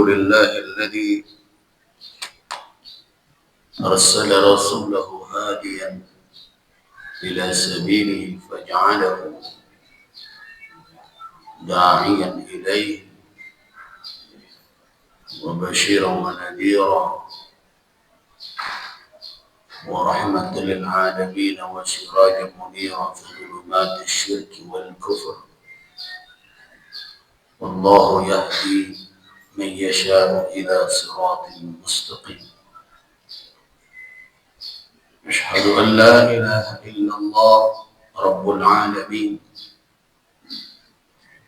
لله الذي أرسل رسوله هاديا إلى سبيله فجعله داعيا إليه وبشيرا ونذيرا ورحمة للعالمين وسراجا منيرا في ظلمات الشرك والكفر والله يهدي من يشاء إلى صراط مستقيم. أشهد أن لا إله إلا الله رب العالمين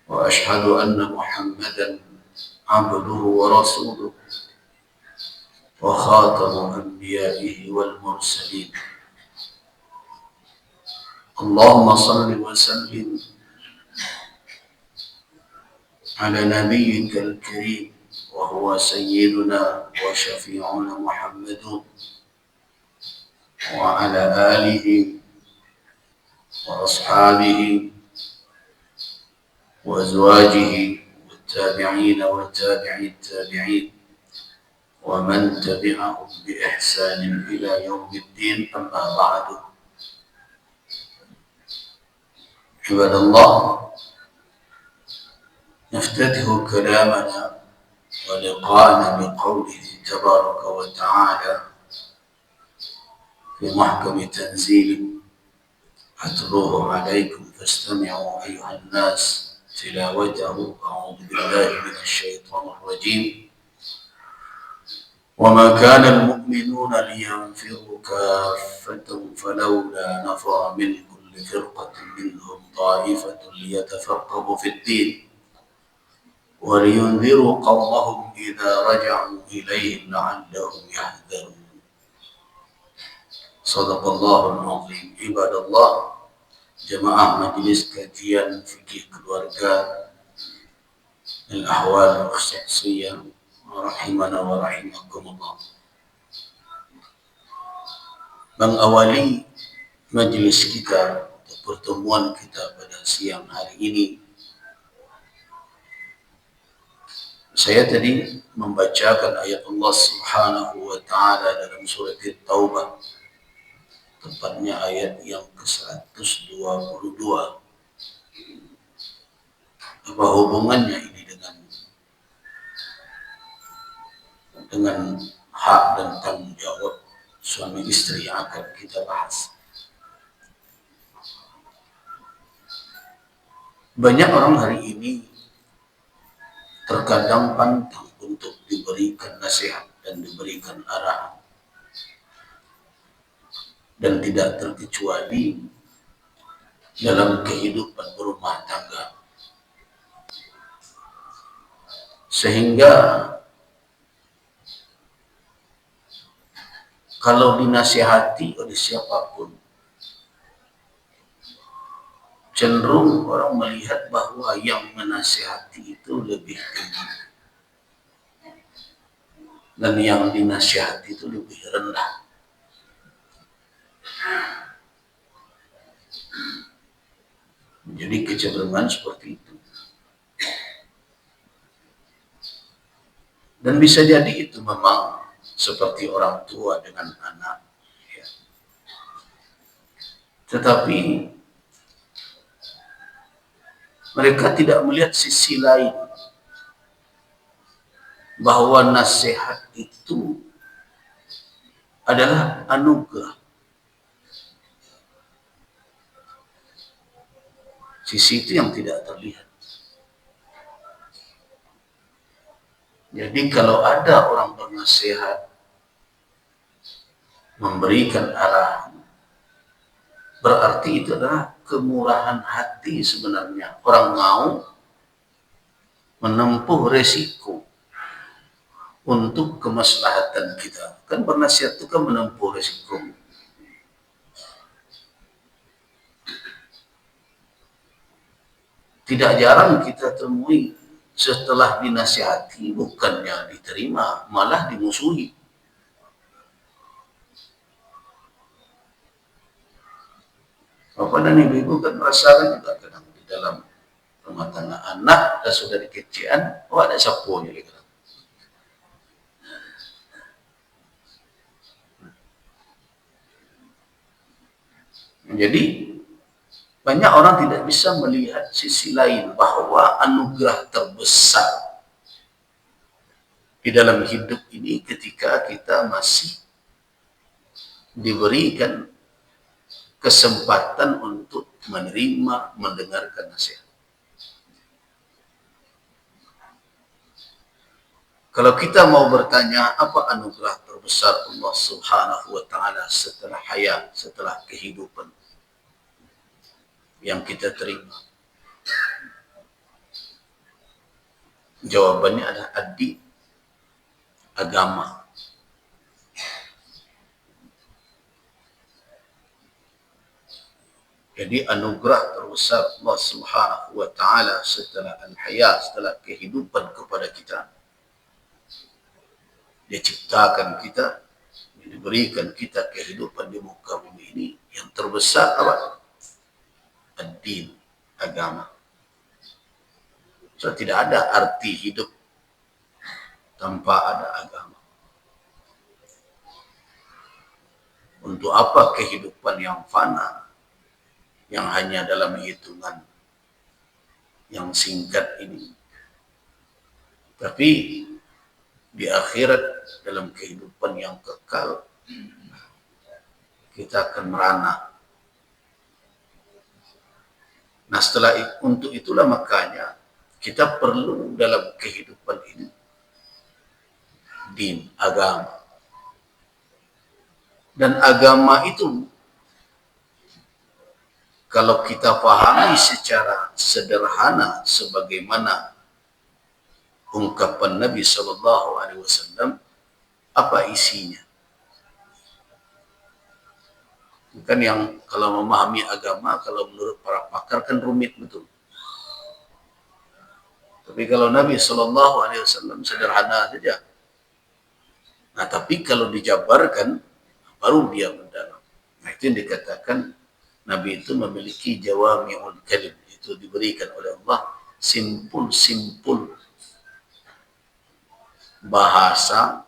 وأشهد أن محمدا عبده ورسوله وخاتم أنبيائه والمرسلين. اللهم صل وسلم على نبيك الكريم وهو سيدنا وشفيعنا محمد وعلى آله وأصحابه وأزواجه والتابعين وتابعي التابعين ومن تبعهم بإحسان إلى يوم الدين. أما بعد، عباد الله، نفتتح كلامنا ولقاءنا بقوله تبارك وتعالى في محكم تنزيل أتلوه عليكم فاستمعوا أيها الناس تلاوته. أعوذ بالله من الشيطان الرجيم. وما كان المؤمنون لينفروا كافة فلولا نفر من كل فرقة منهم طائفة ليتفقهوا في الدين ولينذروا قومهم إذا رجعوا إليهم لعلهم يحذرون. صدق الله العظيم. عباد الله, jemaah majelis kajian fikih keluarga al-ahwal al-syakhsiyah rahimana wa rahimakumullah. Mengawali majelis kita atau pertemuan kita pada siang hari ini, saya tadi membacakan ayat Allah Subhanahu wa taala dalam surat At-Taubah, tepatnya ayat yang ke-122. Apa hubungannya ini dengan hak dan tanggung jawab suami istri yang akan kita bahas? Banyak orang hari ini terkadang pantang untuk diberikan nasihat dan diberikan arahan, dan tidak terkecuali dalam kehidupan berumah tangga, sehingga kalau dinasihati oleh siapapun, cenderung orang melihat bahwa yang menasihati itu lebih tinggi dan yang dinasihati itu lebih rendah. Jadi kecenderungan seperti itu. Dan bisa jadi itu memang seperti orang tua dengan anak, ya. Tetapi mereka tidak melihat sisi lain, bahwa nasihat itu adalah anugerah. Sisi itu yang tidak terlihat. Jadi kalau ada orang bernasihat, memberikan arahan, berarti itu adalah kemurahan hati sebenarnya. Orang mau menempuh resiko untuk kemaslahatan kita. Kan bernasihat itu kan menempuh resiko. Tidak jarang kita temui setelah dinasihati bukannya diterima, malah dimusuhi. Bapak dan ibu kan merasakan juga kadang di dalam rumah tangga, anak dan saudari kecilan, ada sapunya gitu. Jadi banyak orang tidak bisa melihat sisi lain bahwa anugerah terbesar di dalam hidup ini ketika kita masih diberikan kesempatan untuk menerima, mendengarkan nasihat. Kalau kita mau bertanya apa anugerah terbesar Allah Subhanahu wa taala setelah hayat, setelah kehidupan yang kita terima, jawabannya adalah ad-din, agama. Jadi anugerah terbesar Allah Subhanahu wa taala setelah al-hayat, setelah kehidupan kepada kita. Dia ciptakan kita, diberikan kita kehidupan di muka bumi ini. Yang terbesar apa? Ad-din, agama. So, tidak ada arti hidup tanpa ada agama. Untuk apa kehidupan yang fana, yang hanya dalam hitungan yang singkat ini? Tapi di akhirat, dalam kehidupan yang kekal, kita akan merana. Nah, untuk itulah makanya kita perlu dalam kehidupan ini din, agama. Dan agama itu kalau kita pahami secara sederhana sebagaimana ungkapan Nabi SAW, apa isinya? Bukan yang kalau memahami agama, kalau menurut para pakar kan rumit betul. Tapi kalau Nabi SAW sederhana saja. Nah, tapi kalau dijabarkan, baru dia mendalam. Nah, itu yang dikatakan Nabi itu memiliki jawami'ul kalim. Itu diberikan oleh Allah simpul-simpul bahasa,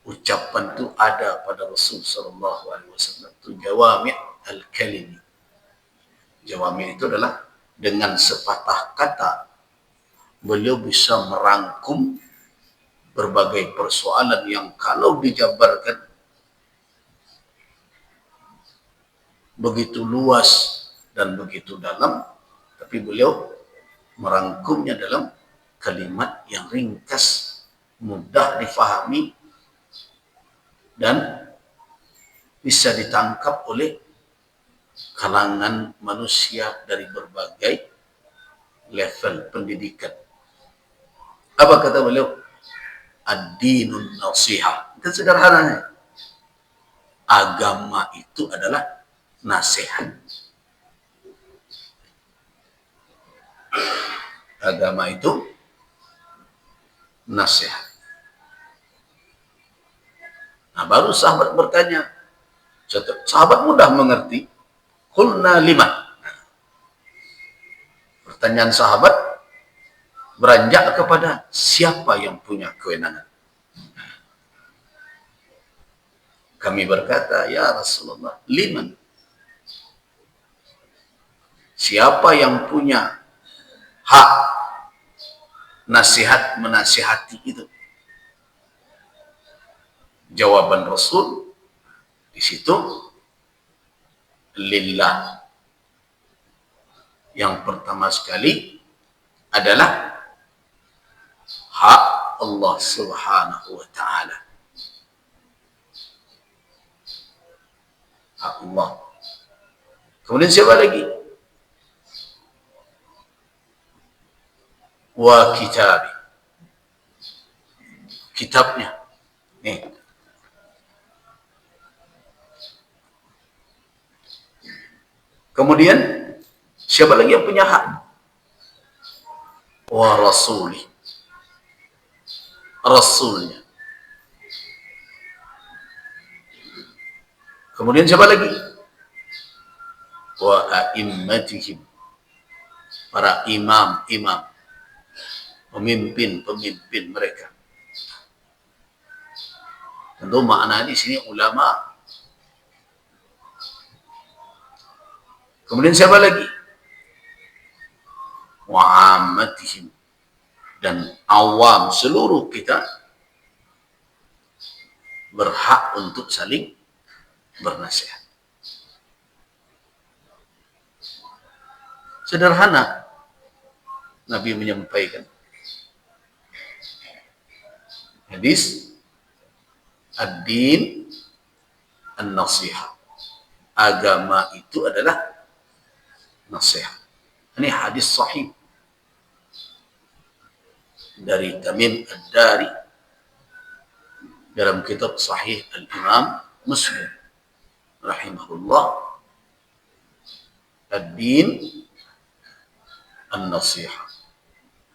ucapan itu ada pada Rasul SAW. Itu jawami' al-kalim. Jawami' itu adalah dengan sepatah kata beliau bisa merangkum berbagai persoalan yang kalau dijabarkan begitu luas dan begitu dalam, tapi beliau merangkumnya dalam kalimat yang ringkas, mudah difahami, dan bisa ditangkap oleh kalangan manusia dari berbagai level pendidikan. Apa kata beliau? Ad-dinun nasihah. Itu sederhananya. Agama itu adalah nasihat. Agama itu nasihat. Nah, baru sahabat bertanya. Sahabat mudah mengerti. Qulna liman. Pertanyaan sahabat beranjak kepada siapa yang punya kewenangan. Kami berkata, ya Rasulullah, liman. Siapa yang punya hak nasihat menasihati itu? Jawaban Rasul di situ lillah. Yang pertama sekali adalah hak Allah Subhanahu wa taala. Hak Allah. Kemudian siapa lagi? Wa kitabi. Kitabnya. Nih. Kemudian siapa lagi yang punya hak? Wa rasuli. Rasulnya. Kemudian siapa lagi? Wa a'immatihim. Para imam-imam. Pemimpin-pemimpin mereka. Tentu makna di sini ulama. Kemudian siapa lagi? Wa ammatihim, dan awam seluruh kita berhak untuk saling bernasihat. Sederhana Nabi menyampaikan hadis ad-din an-nasihah. Agama itu adalah nasihat. Ini hadis sahih dari Tamim Ad-Dari dalam kitab Sahih Al-Imam Muslim rahimahullah. Ad-din an-nasihah.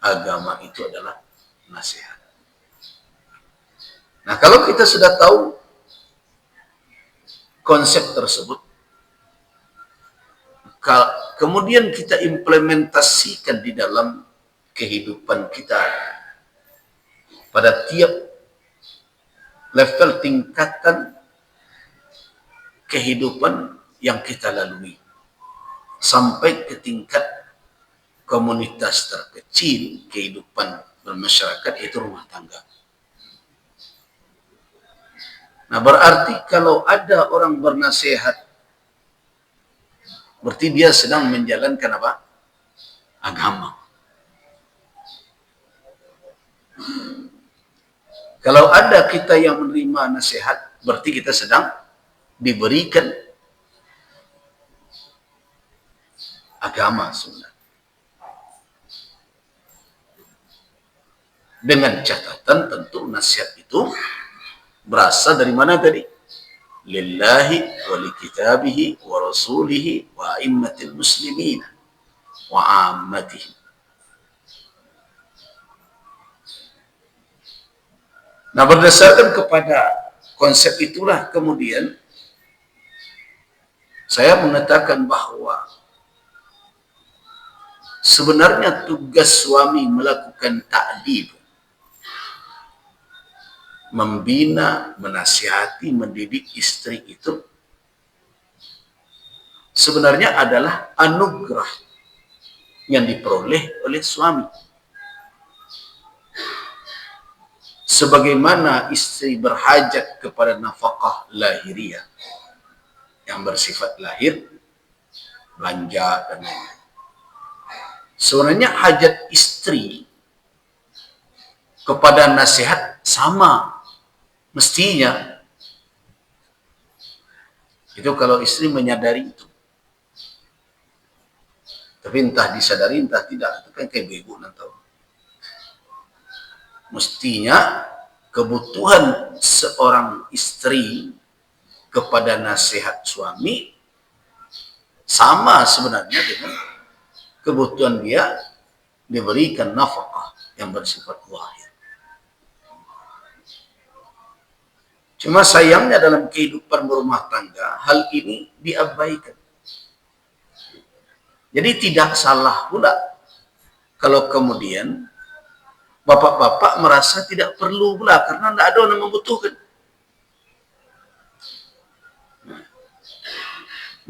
Agama itu adalah nasihat. Nah, kalau kita sudah tahu konsep tersebut, kemudian kita implementasikan di dalam kehidupan kita pada tiap level tingkatan kehidupan yang kita lalui, sampai ke tingkat komunitas terkecil kehidupan bermasyarakat, itu rumah tangga. Nah, berarti kalau ada orang bernasihat, berarti dia sedang menjalankan apa? Agama. Kalau ada kita yang menerima nasihat, berarti kita sedang diberikan agama sebenarnya. Dengan catatan tentu nasihat itu berasal dari mana tadi? Lillahi wa likitabihi wa rasulihi wa a'immatil muslimin wa ammatihim. Nah, berdasarkan kepada konsep itulah kemudian saya mengatakan bahwa sebenarnya tugas suami melakukan ta'dib, membina, menasihati, mendidik istri itu sebenarnya adalah anugerah yang diperoleh oleh suami. Sebagaimana istri berhajat kepada nafkah lahiriah yang bersifat lahir, belanja dan lain-lain. Sebenarnya hajat istri kepada nasihat sama mestinya. Itu kalau istri menyadari itu. Tapi entah disadari entah tidak, itu kan kayak bego nanti. Mestinya kebutuhan seorang istri kepada nasihat suami sama sebenarnya dengan kebutuhan dia diberikan nafkah yang bersifat lahir. Cuma sayangnya dalam kehidupan berumah tangga hal ini diabaikan. Jadi tidak salah pula kalau kemudian bapak-bapak merasa tidak perlu pula karena tidak ada orang yang membutuhkan.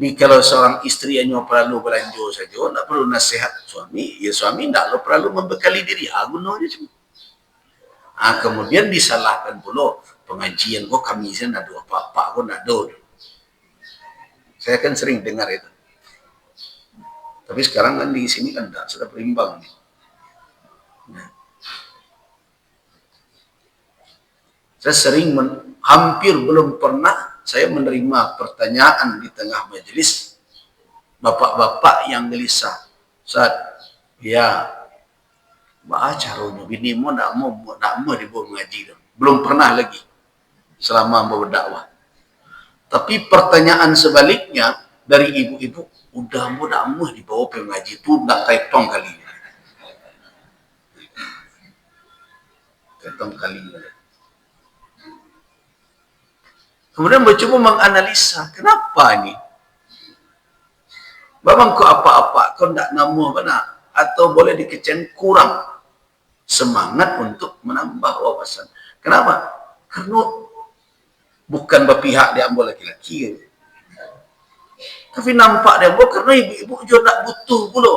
Ini kalau seorang istri hanya perlu belanja saja, tidak perlu nasihat suami, ya suami tidak perlu membekali diri, gunanya cuma. Kemudian disalahkan pula pengajian, kami sini ada apa-apa, kok tidak ada. Saya kan sering dengar itu. Tapi sekarang kan di sini kan tidak, sudah berimbang. Nah. Saya sering, hampir belum pernah saya menerima pertanyaan di tengah majelis bapak-bapak yang gelisah. Saat ya baca caranya bini mau nak mau dibawa mengaji. Belum pernah lagi selama berdakwah. Tapi pertanyaan sebaliknya dari ibu-ibu, udah mau dibawa mengaji itu nak kaitong kali. Kaitong kali. Kemudian mencoba menganalisa, kenapa ini? Babang kau apa-apa, kau tidak namu mana? Atau boleh dikecen kurang semangat untuk menambah wawasan. Kenapa? Karena bukan berpihak diambil laki-laki. Tapi nampak dia karena ibu-ibu juga tak butuh pula.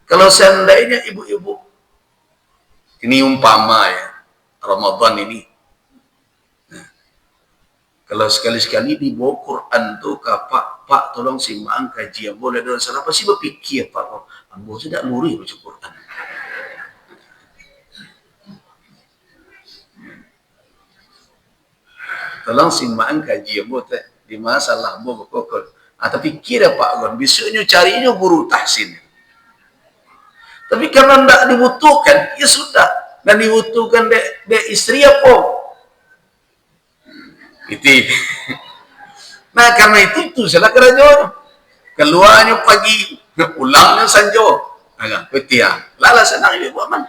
Kalau seandainya ibu-ibu, ini umpama ya, Ramadan ini, kalau sekali-sekali dibawa Quran tuh ke Pak tolong simak kajian boleh dan salah pasti berpikir Pak, ambo sudah luri baca Quran. Tolong simak kajian boleh di masalah ambo berkokol. Tapi kira Pak Gon, besoknya carinya guru tahsin. Tapi karena tidak dibutuhkan, ya sudah. Dan dibutuhkan de istri apa? Itu. Nah karena itu salah kerajaan. Keluarnya pagi, pulangnya sanjo. Agak petiang. Lala senang ibu aman.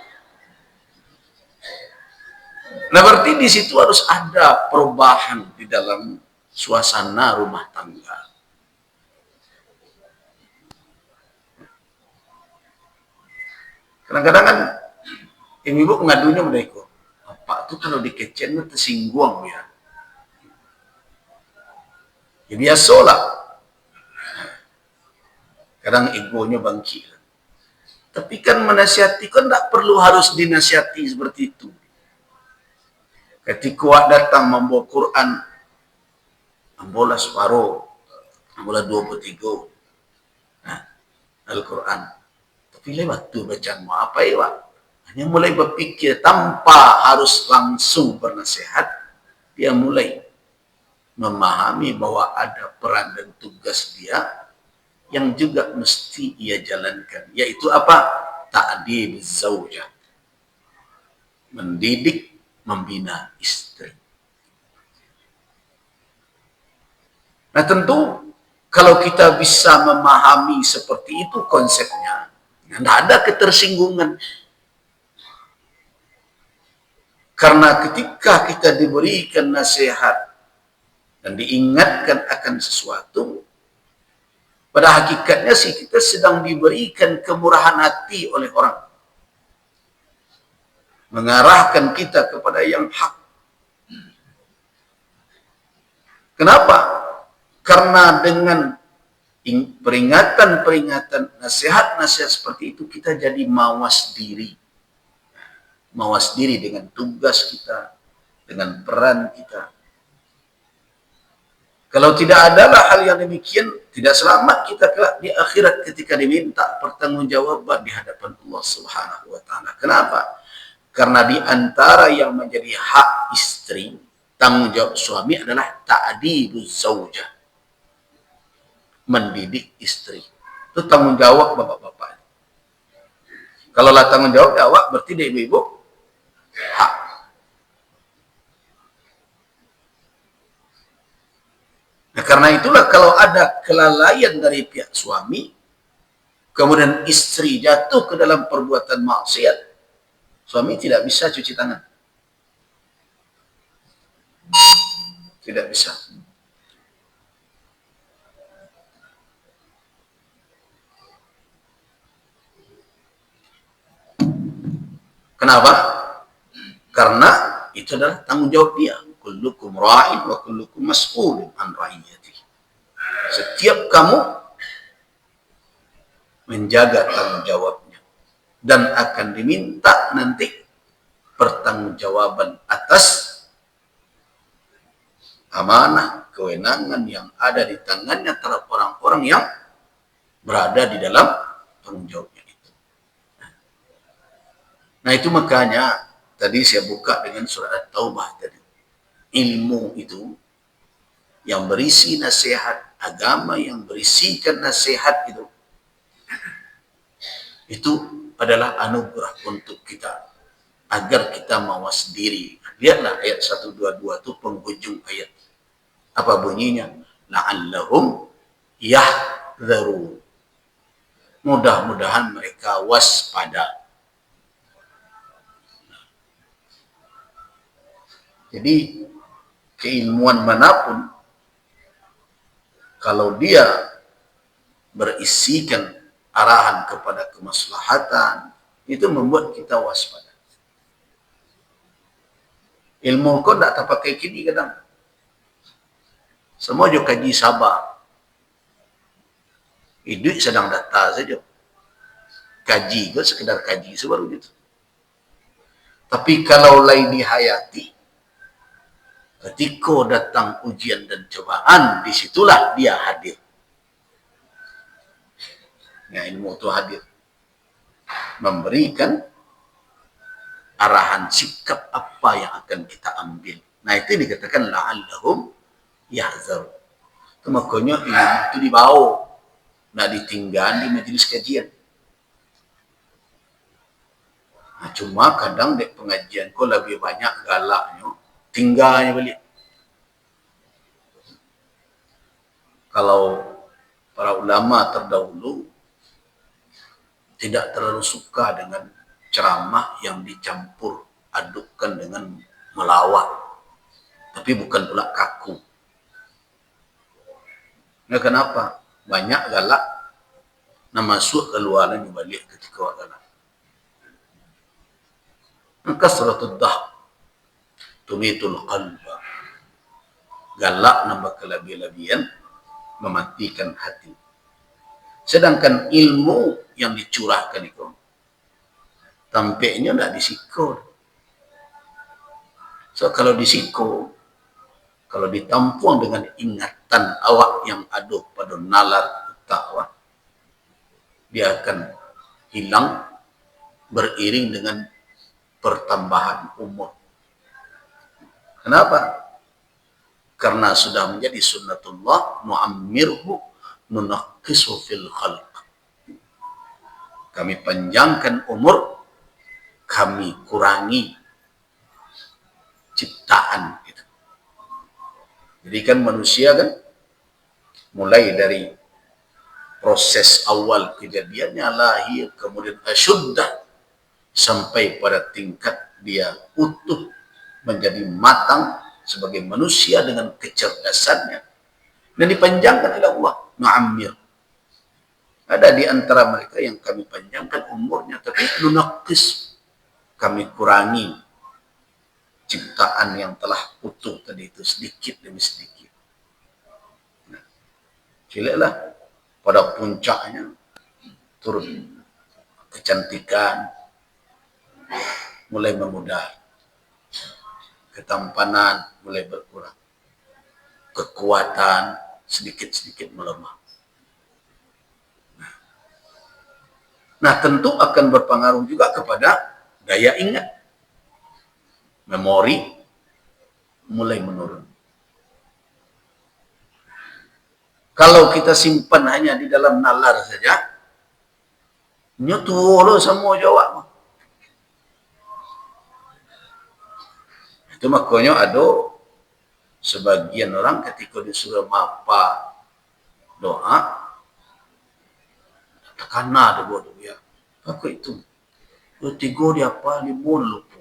Nah berarti di situ harus ada perubahan di dalam suasana rumah tangga. Kadang-kadang kan ibu ngadunya mereka, Pak tuh kalau dikecen tersinggung ya. Ya biasalah. Kadang egonya bangkit. Tapi kan menasihati kan tak perlu harus dinasihati seperti itu. Ketika datang membawa Quran, ambola separuh, ambola 2/3. Nah, Al-Quran. Tapi lewat tuh bacaan mau apa ya, Pak? Hanya mulai berpikir tanpa harus langsung bernasihat, dia mulai memahami bahwa ada peran dan tugas dia yang juga mesti ia jalankan, yaitu apa? Ta'dib zaujah, mendidik, membina istri. Nah tentu kalau kita bisa memahami seperti itu konsepnya, tidak ada ketersinggungan. Karena ketika kita diberikan nasihat dan diingatkan akan sesuatu, pada hakikatnya sih kita sedang diberikan kemurahan hati oleh orang. Mengarahkan kita kepada yang hak. Kenapa? Karena dengan peringatan-peringatan, nasihat-nasihat seperti itu, kita jadi mawas diri. Mawas diri dengan tugas kita, dengan peran kita. Kalau tidak adalah hal yang demikian, tidak selamat kita kelak di akhirat ketika diminta pertanggungjawaban di hadapan Allah Subhanahu wa taala. Kenapa? Karena di antara yang menjadi hak istri, tanggung jawab suami adalah ta'dibuz zaujah. Mendidik istri. Itu tanggung jawab bapak-bapak. Kalau lah tanggung jawab awak, berarti dia ibu-ibu hak. Nah, karena itulah kalau ada kelalaian dari pihak suami, kemudian istri jatuh ke dalam perbuatan maksiat, suami tidak bisa cuci tangan. Tidak bisa. Kenapa? Karena itu adalah tanggung jawab dia. Kullukum ra'in wa kullukum mas'ulun an ra'iyati. Setiap kamu menjaga tanggung jawabnya dan akan diminta nanti pertanggungjawaban atas amanah, kewenangan yang ada di tangannya terhadap orang-orang yang berada di dalam tanggung jawabnya itu. Nah itu makanya tadi saya buka dengan surat At-Taubah tadi. Ilmu itu yang berisi nasihat, agama yang berisikan nasihat itu adalah anugerah untuk kita agar kita mawas diri. Lihatlah ayat 122 itu penghujung ayat. Apa bunyinya? La'allahum yahdharun. Mudah-mudahan mereka waspada. Jadi keilmuan manapun, kalau dia berisikan arahan kepada kemaslahatan, itu membuat kita waspada. Ilmu kau tak pakai kini kadang. Semua jo kaji sabar. Hidup sedang data saja. Kaji ke sekedar kaji sebaru gitu. Tapi kalau lain dihayati, ketika datang ujian dan cobaan, disitulah dia hadir. Ya, ilmu itu hadir. Memberikan arahan sikap apa yang akan kita ambil. Nah, itu dikatakan la'allahum yahzar. Itu makanya ilmu itu dibawa. Nah, ditinggal di majelis kajian. Nah, cuma kadang di pengajian kok lebih banyak galaknya, tinggalnya balik. Kalau para ulama terdahulu tidak terlalu suka dengan ceramah yang dicampur adukkan dengan melawak, tapi bukan pula kaku. Nah, kenapa? Banyak galak, nah masuk keluaran balik ketika galak. Kasratud dah tumitul qalba. Galak nambah kelebih-lebihan mematikan hati. Sedangkan ilmu yang dicurahkan itu tampaknya tidak disikul. So kalau disikul, kalau ditampung dengan ingatan awak yang ada pada nalar takwa, dia akan hilang beriring dengan pertambahan umur. Kenapa? Karena sudah menjadi sunnatullah, nu'ammirhu nunaqqisu fil khalq. Kami panjangkan umur, kami kurangi ciptaan itu. Jadi kan manusia kan mulai dari proses awal kejadiannya lahir, kemudian asyuddah, sampai pada tingkat dia utuh menjadi matang sebagai manusia dengan kecerdasannya dan dipanjangkan oleh Allah. Nu'ammir. Ada di antara mereka yang kami panjangkan umurnya, tapi nunaqqis, kami kurangi ciptaan yang telah utuh tadi itu sedikit demi sedikit. Nah, ciliklah pada puncaknya turun kecantikan, mulai memudar, ketampanan mulai berkurang, kekuatan sedikit-sedikit melemah. Nah, tentu akan berpengaruh juga kepada daya ingat, memori mulai menurun. Kalau kita simpan hanya di dalam nalar saja, nyutuh semua jawab. Itu makanya ada sebagian orang ketika disuruh mapa doa, tekana ada buat dia. Apa itu? Tiga dia apa? Lima lupa.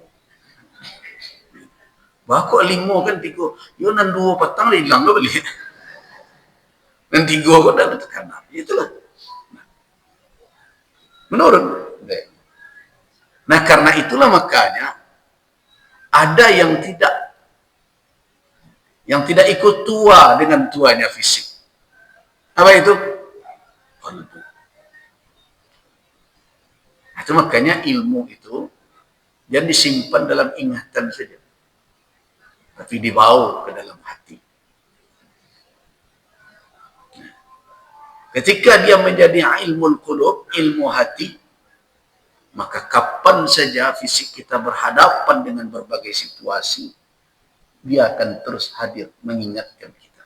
Bakal lima kan tiga. Yo nan dua petang hilang ke beli. Dan tiga kok dah tekana. Itulah. Menurun. Nah, karena itulah makanya ada yang tidak ikut tua dengan tuanya fisik. Apa itu? Qalbu. Itu makanya ilmu itu jangan disimpan dalam ingatan saja, tapi dibawa ke dalam hati. Ketika dia menjadi ilmu qulub, ilmu hati, maka kapan saja fisik kita berhadapan dengan berbagai situasi, dia akan terus hadir mengingatkan kita.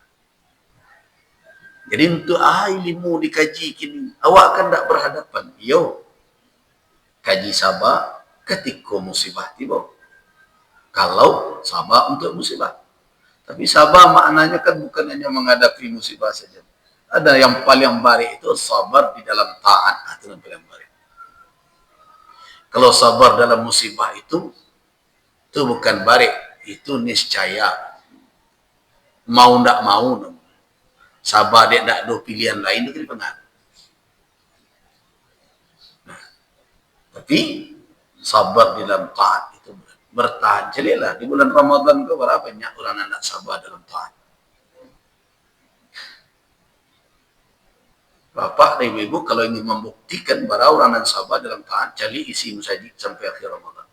Jadi untuk ilmu dikaji kini, awak akan tak berhadapan. Yo, kaji sabar ketika musibah tiba. Kalau sabar untuk musibah. Tapi sabar maknanya kan bukan hanya menghadapi musibah saja. Ada yang paling baik itu sabar di dalam taat. Itu yang paling baik. Kalau sabar dalam musibah itu bukan baik. Itu niscaya. Mau tak mau. Sabar dia tak ada pilihan lain. Itu kena. Nah, tapi sabar di dalam taat itu bertahan. Jadilah di bulan Ramadan ke berapa banyak orang nak sabar dalam taat. Bapak dan ibu kalau ingin membuktikan bahwa orang dan sabar dalam taat, cari isi musajid sampai akhir Ramadan.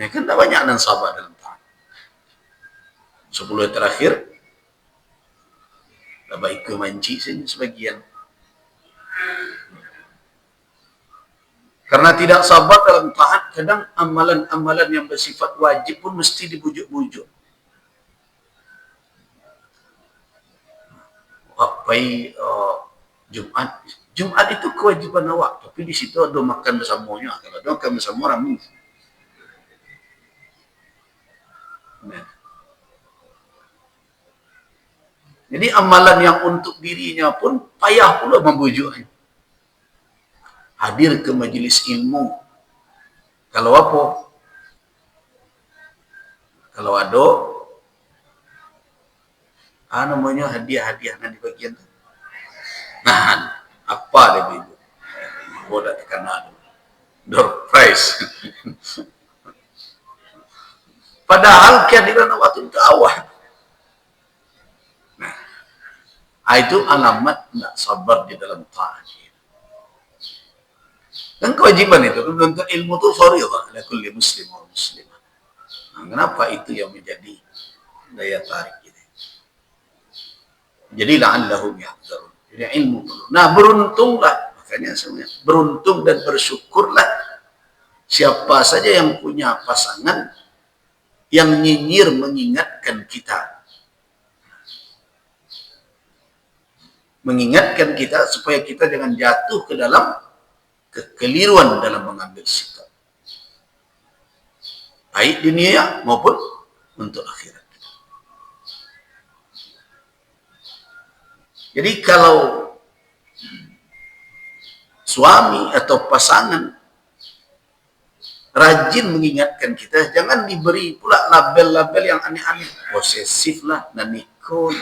Ya kan tak banyak dan sabar dalam taat. 10 yang terakhir, dapat ikut manci saja sebagian. Karena tidak sabar dalam taat, kadang amalan-amalan yang bersifat wajib pun mesti dibujuk-bujuk. Wapai Jumat. Jumat itu kewajiban awak, tapi di situ ada makan bersamanya. Kalau ada makan bersama ramai. Nah. Jadi amalan yang untuk dirinya pun payah pula membujuknya. Hadir ke majlis ilmu. Kalau apa? Kalau ada namanya hadiah-hadiah nanti bagian tu. Nah, apa dia bilang? Mau dah terkenal. Door prize. Padahal kehadiran waktu itu awal. Nah, itu alamat tak sabar di dalam taat. Dan kewajiban itu, menuntut ilmu itu fardhah ala kulli muslim wa muslimah. Nah, kenapa itu yang menjadi daya tarik ini? Jadi la'allahum yahzarun. Jadi ilmu perlu. Nah, beruntunglah, makanya sebenarnya beruntung dan bersyukurlah siapa saja yang punya pasangan yang nyinyir mengingatkan kita. Mengingatkan kita supaya kita jangan jatuh ke dalam kekeliruan dalam mengambil sikap. Baik dunia maupun untuk akhirat. Jadi kalau suami atau pasangan rajin mengingatkan kita, jangan diberi pula label-label yang aneh-aneh. Posesif lah, nanikon,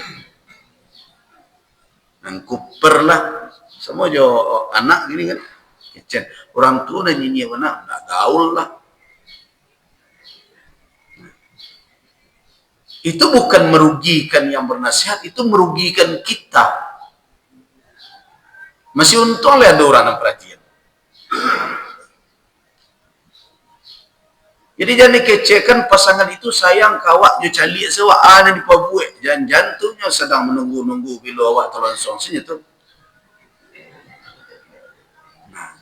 nangkuper lah. Semua jo anak gini kan. Orang tua dan nyanyi mana, nak gaul lah. Itu bukan merugikan yang bernasihat, itu merugikan kita. Masih untung lah ada orang yang perhatian. Jadi jangan dikecekan pasangan itu sayang kawak dia calik sewak ada di pabuek. Jangan jantungnya sedang menunggu-nunggu bila awak terlangsung sini tu. Nah.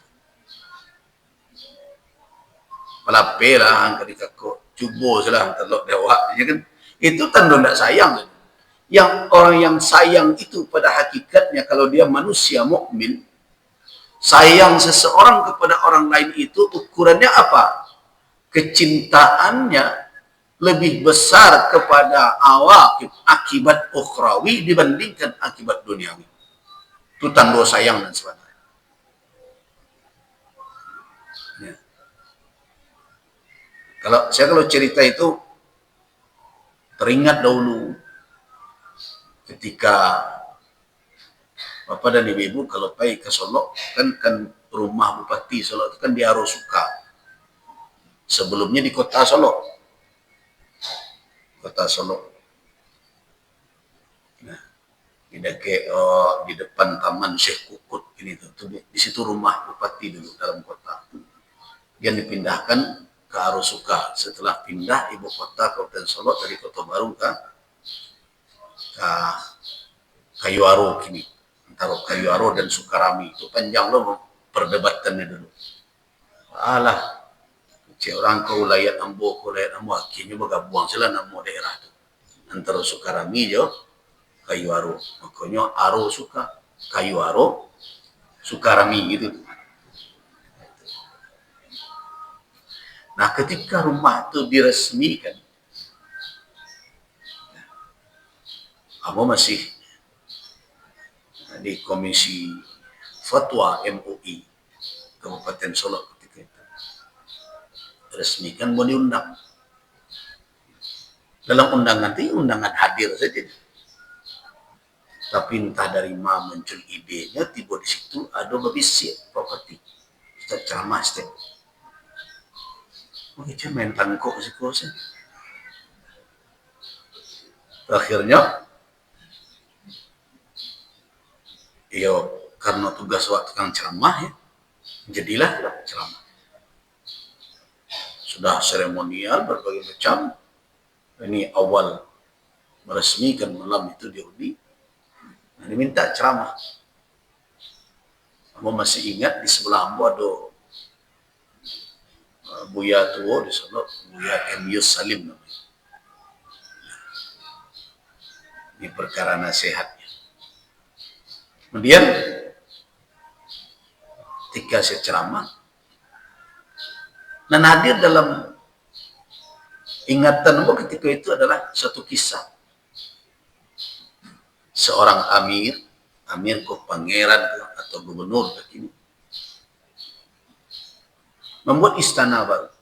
Palape lah ketika kau cuba salah telok dewa, ya kan? Itu tanda tidak sayang. Yang orang yang sayang itu pada hakikatnya kalau dia manusia mukmin, sayang seseorang kepada orang lain itu ukurannya apa? Kecintaannya lebih besar kepada akibat ukhrawi dibandingkan akibat duniawi. Itu tanda sayang dan sebagainya. Ya. Kalau cerita itu teringat dahulu ketika Bapak dan Ibu kalau pergi ke Solo, kan rumah Bupati Solo itu kan di Arosuka. Sebelumnya di kota Solo. Kota Solo. Nah, di depan Taman Syekh Kukut ini tuh, di situ rumah Bupati dulu dalam kota. Dia dipindahkan ke Arosuka. Setelah pindah ibu kota Kabupaten Solo dari Kota Baru ke Kayuaro kini. Antara Kayuaro dan Sukarami itu panjang loh perdebatannya dulu. Alah, orang kau layat ambo, akhirnya bergabung sila nama daerah itu. Antara Sukarami jo Kayuaro. Makanya Aro suka Kayuaro Sukarami gitu. Nah, ketika rumah itu diresmikan, Amo masih di Komisi Fatwa MUI Kabupaten Solo ketika itu. Resmikan mau diundang. Dalam undangan itu undangan hadir saja. Tapi entah dari mana muncul idenya, tiba di situ ada babisir properti. Kita ceramah setiap. Kita main tangkok si kosen. Akhirnya Ya, karena tugas waktu kang ceramah ya, jadilah ceramah. Sudah seremonial berbagai macam. Ini awal meresmikan malam itu diundi. Nah, diminta ceramah. Kamu masih ingat di sebelah Ambo ada Buya tua di sana, Buya M. Salim namanya. Ini perkara nasihatnya. Kemudian ketika saya ceramah, dan hadir dalam ingatan ketika itu adalah satu kisah. Seorang amir kok pangeran atau gubernur begini, membuat istana baru.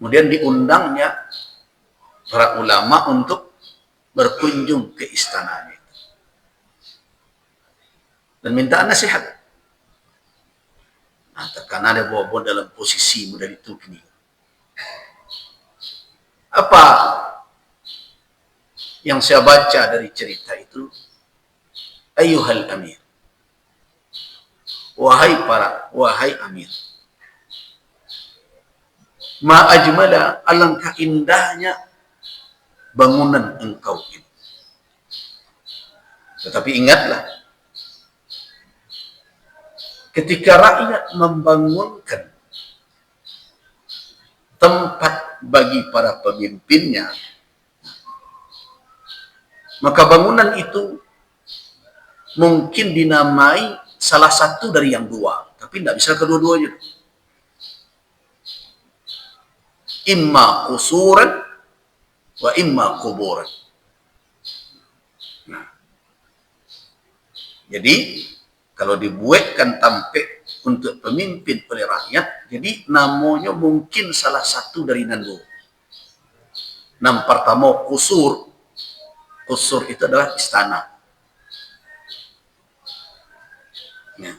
Kemudian diundangnya para ulama untuk berkunjung ke istananya dan minta nasihat. Nah, terkadang ada bawa dalam posisi mudah itu kini. Apa yang saya baca dari cerita itu? Ayuhal amir, wahai amir, ma ajmala, alangkah indahnya bangunan engkau ini. Tetapi ingatlah, ketika rakyat membangunkan tempat bagi para pemimpinnya, maka bangunan itu mungkin dinamai salah satu dari yang dua, tapi tidak bisa kedua-duanya. Imma kusuran wa imma kuburan. Nah, jadi kalau dibuatkan tampek untuk pemimpin oleh rakyat, jadi namanya mungkin salah satu dari nandu. Nam pertama kusur itu adalah istana. Ya.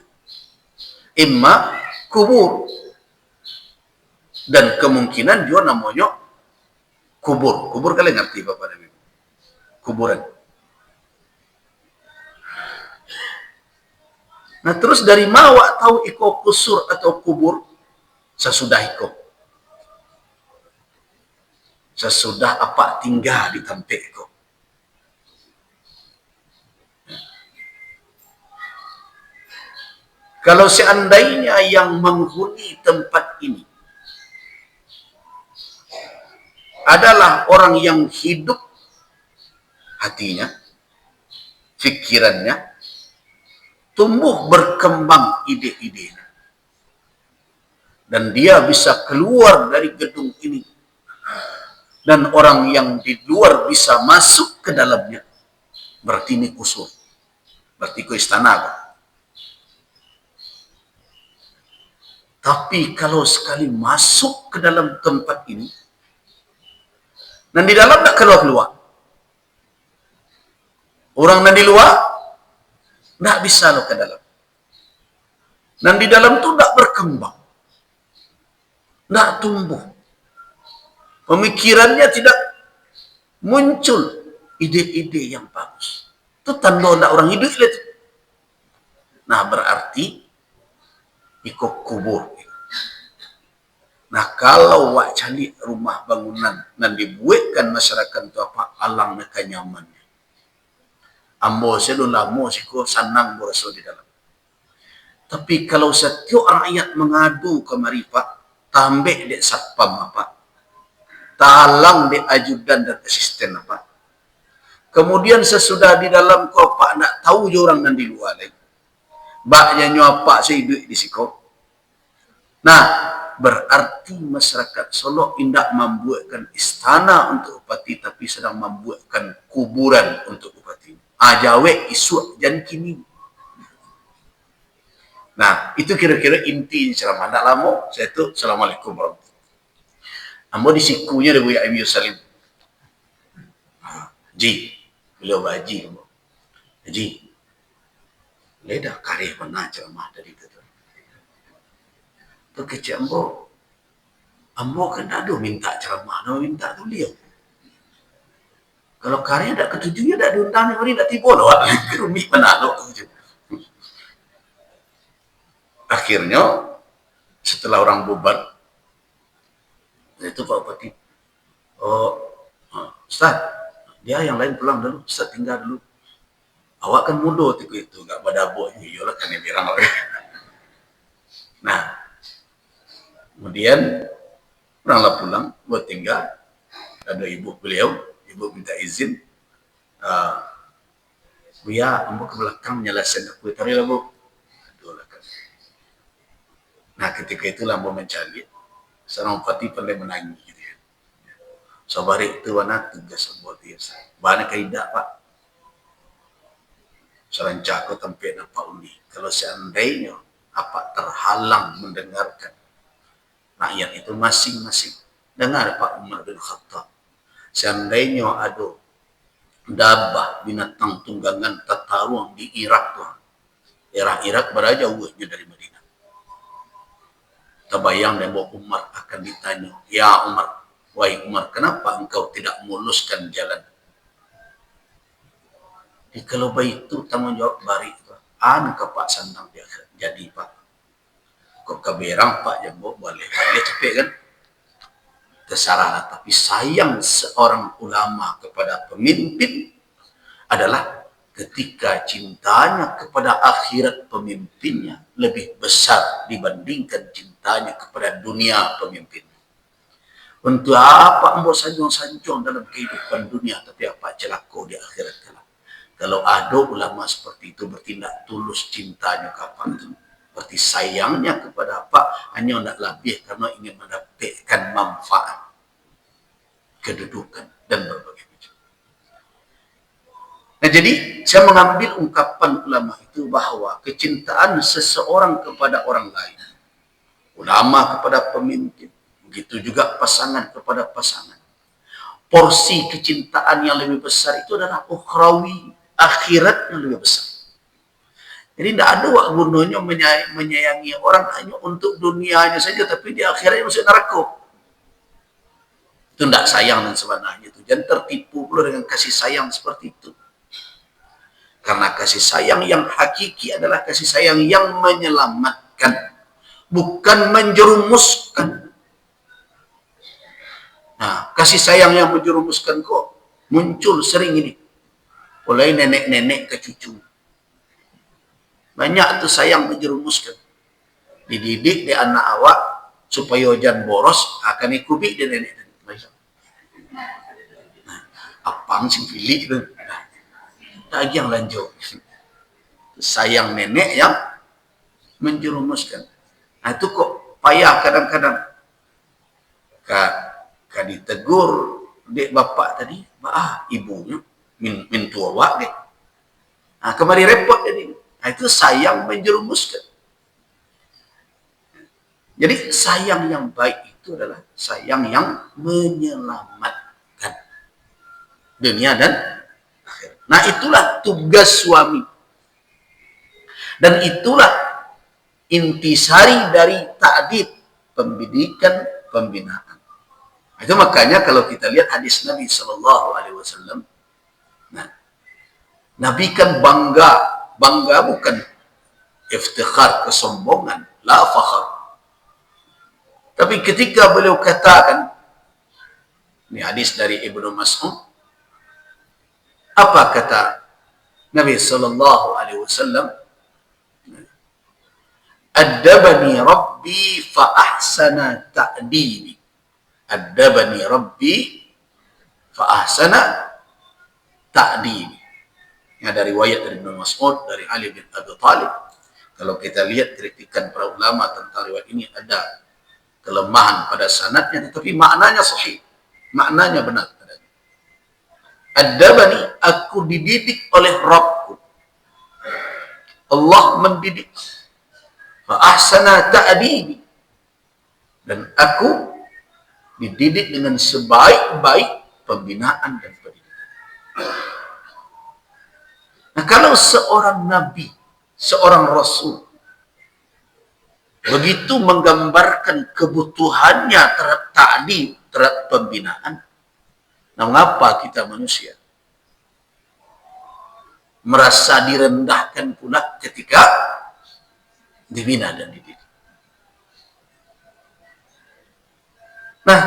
Imma kubur, dan kemungkinan juga namanya kubur. Kubur kalian ngerti Bapak dan Ibu? Kuburan. Nah, terus dari mawak tahu iko kusur atau kubur? Sesudah iko. Sesudah apa tinggal di tempat iko. Kalau seandainya yang menghuni tempat ini adalah orang yang hidup hatinya, fikirannya, tumbuh berkembang ide-idenya, dan dia bisa keluar dari gedung ini, dan orang yang di luar bisa masuk ke dalamnya, berarti ini kusur, berarti ke istana. Tapi kalau sekali masuk ke dalam tempat ini, dan di dalam tak keluar-keluar, orang yang di luar tak bisa lo ke dalam, dan di dalam tu tak berkembang, tak tumbuh, pemikirannya tidak muncul ide-ide yang bagus. Itu tanda tak orang hidup itu. Nah, berarti ikut kubur. Nah, kalau wak cari rumah bangunan dan dibuatkan masyarakat itu apa, alang mereka nyamannya. Ambo saya dulu lama siko sanang berasal di dalam. Tapi kalau setiap rakyat mengadu ke Pak, tambah dek satpam apa, talang dek ajudan dan asisten apa. Kemudian sesudah di dalam kopak nak tahu je orang dan di luar lagi. Baknya nyapa saya hidup di siko. Nah, berarti masyarakat Solo tidak membuatkan istana untuk upati, tapi sedang membuatkan kuburan untuk upati. Ajawe isu dan kini. Nah, itu kira-kira inti ceramah. Tak lama, saya itu Assalamualaikum warahmatullahi wabarakatuh. Ambo di sikunya ada Buya M. Salim. Ji, beliau baji. Ji, leda karya pernah ceramah dari itu. Itu kecil Ambo kan ada minta ceramah, minta tu beliau. Kalau karya tak ketujuh, tak diundang, hari tak tiba loh. Rumit mana loh. Akhirnya, setelah orang bubar, itu Pak Bupati, Ustaz, dia yang lain pulang dulu, Ustaz tinggal dulu. Awak kan muda itu, gak pada bok. Iyalah kan yang dirang. Nah, kemudian oranglah pulang, buat tinggal. Ada ibu beliau, ibu minta izin, Buya, ambo ke belakang nyalasin aku, tarilah bu. Nah, ketika itulah ambo mencari, seorang Fatih pandai menangis. Gitu ya. Sabari itu wana tugas buat dia. Banyak kaidah Pak. Serancak aku tempat apa uni. Kalau seandainya apa terhalang mendengarkan rakyat itu masing-masing. Dengar Pak Umar bin Khattab. Seandainya ada dabah binatang tunggangan tataruang di Irak tuh. Daerah Irak berada jauhnya dari Madinah. Terbayang dan bahwa Umar akan ditanya, ya Umar, wahai Umar, kenapa engkau tidak memuluskan jalan? Kalau begitu tanggung jawab bari itu. Ke Pak Sandang dia jadi Pak. Kok keberang Pak Jambo boleh cepet kan? Kesalahan, tapi sayang seorang ulama kepada pemimpin adalah ketika cintanya kepada akhirat pemimpinnya lebih besar dibandingkan cintanya kepada dunia pemimpin. Untuk apa mbok sanjung-sanjung dalam kehidupan dunia, tapi apa celaka di akhirat kelak. Kalau ada ulama seperti itu bertindak tulus cintanya kapan itu, berarti sayangnya kepada apa hanya nak lebih karena ingin mendapatkan manfaat, kedudukan dan berbagai macam. Nah, jadi saya mengambil ungkapan ulama itu bahwa kecintaan seseorang kepada orang lain, ulama kepada pemimpin, begitu juga pasangan kepada pasangan. Porsi kecintaan yang lebih besar itu adalah ukhrawi, akhirat yang lebih besar. Jadi tidak ada gunanya menyayangi orang hanya untuk dunianya saja, tapi di akhiratnya masuk neraka. Itu tidak sayang dan sebenarnya itu. Jangan tertipu pula dengan kasih sayang seperti itu. Karena kasih sayang yang hakiki adalah kasih sayang yang menyelamatkan, bukan menjerumuskan. Nah, kasih sayang yang menjerumuskan kok muncul sering ini. Mulai nenek-nenek ke cucu. Banyak tuh sayang menjerumuskan. Dididik di anak awak supaya jangan boros, akan ikubi di nenek. Nah, apang sing pilih itu. Lagi yang lanjut. Sayang nenek yang menjerumuskan. Nah, itu kok payah kadang-kadang. Kak ditegur dek bapak tadi, ibunya min tua wak dek. Nah, kembali repot jadi. Nah, itu sayang menjerumuskan. Jadi sayang yang baik itu adalah sayang yang menyelamatkan dunia dan akhirat. Nah, itulah tugas suami. Dan itulah intisari dari ta'dib, pendidikan, pembinaan. Itu makanya kalau kita lihat hadis Nabi SAW, nah, Nabi kan bangga bukan iftikhar, kesombongan, la fakhar. Tapi ketika beliau katakan, ini hadis dari Ibnu Mas'ud, apa kata Nabi SAW? Addabani Rabbi fa ahsana ta'dibi. Addabani Rabbi fa ahsana ta'dibi. Ini ada riwayat dari Ibnu Mas'ud, dari Ali bin Abi Thalib. Kalau kita lihat kritikan para ulama tentang riwayat ini, ada kelemahan pada sanadnya, tetapi maknanya sahih, maknanya benar. Addabani, aku dididik oleh Rabbku. Allah mendidik. Fa ahsana ta'dibi, dan aku dididik dengan sebaik-baik pembinaan dan pendidikan. Nah, kalau seorang nabi, seorang rasul begitu menggambarkan kebutuhannya terhadap ta'dib, terhadap pembinaan, nah, mengapa kita manusia merasa direndahkan pula ketika dibina dan dididik. Nah,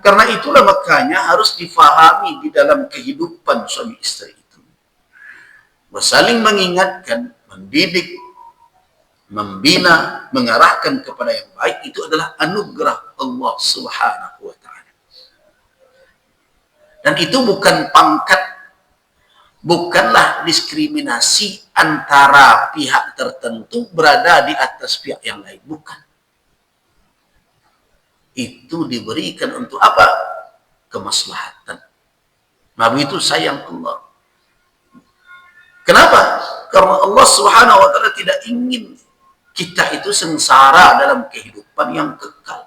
karena itulah makanya harus difahami di dalam kehidupan suami istri itu. Saling mengingatkan, mendidik, membina, mengarahkan kepada yang baik, itu adalah anugerah Allah Subhanahu wa ta'ala. Dan itu bukan pangkat, bukanlah diskriminasi antara pihak tertentu berada di atas pihak yang lain, bukan. Itu diberikan untuk apa? Kemaslahatan. Nabi itu sayang Allah. Kenapa? Karena Allah Subhanahu wa ta'ala tidak ingin kita itu sengsara dalam kehidupan yang kekal.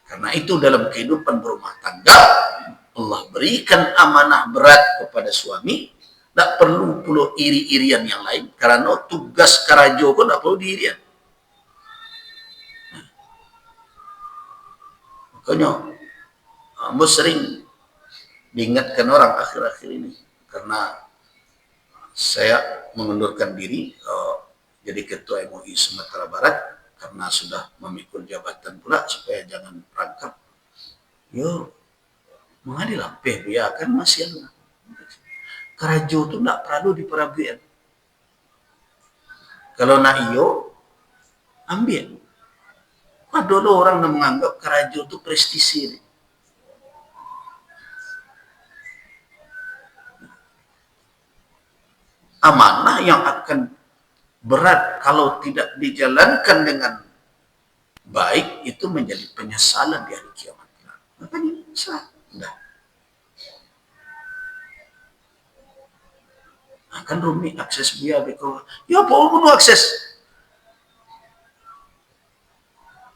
Karena itu dalam kehidupan berumah tangga, Allah berikan amanah berat kepada suami. Tak perlu pula iri-irian yang lain. Karena tugas karajo pun tak perlu diirian. Makanya Amba sering diingatkan orang akhir-akhir ini, karena saya mengundurkan diri jadi ketua MUI Sumatera Barat karena sudah memikul jabatan pula supaya jangan rangkap. Yo, mengadil ampeh ya kan masih ada. Karajo tu tak perlu diperabian. Kalau nak iyo, ambil. Ada orang yang menganggap karajo itu prestisi. Amanah yang akan berat kalau tidak dijalankan dengan baik itu menjadi penyesalan di hari kiamat. Makanya sudah. Akan rumit akses biaya beko. Ya apa pun akses.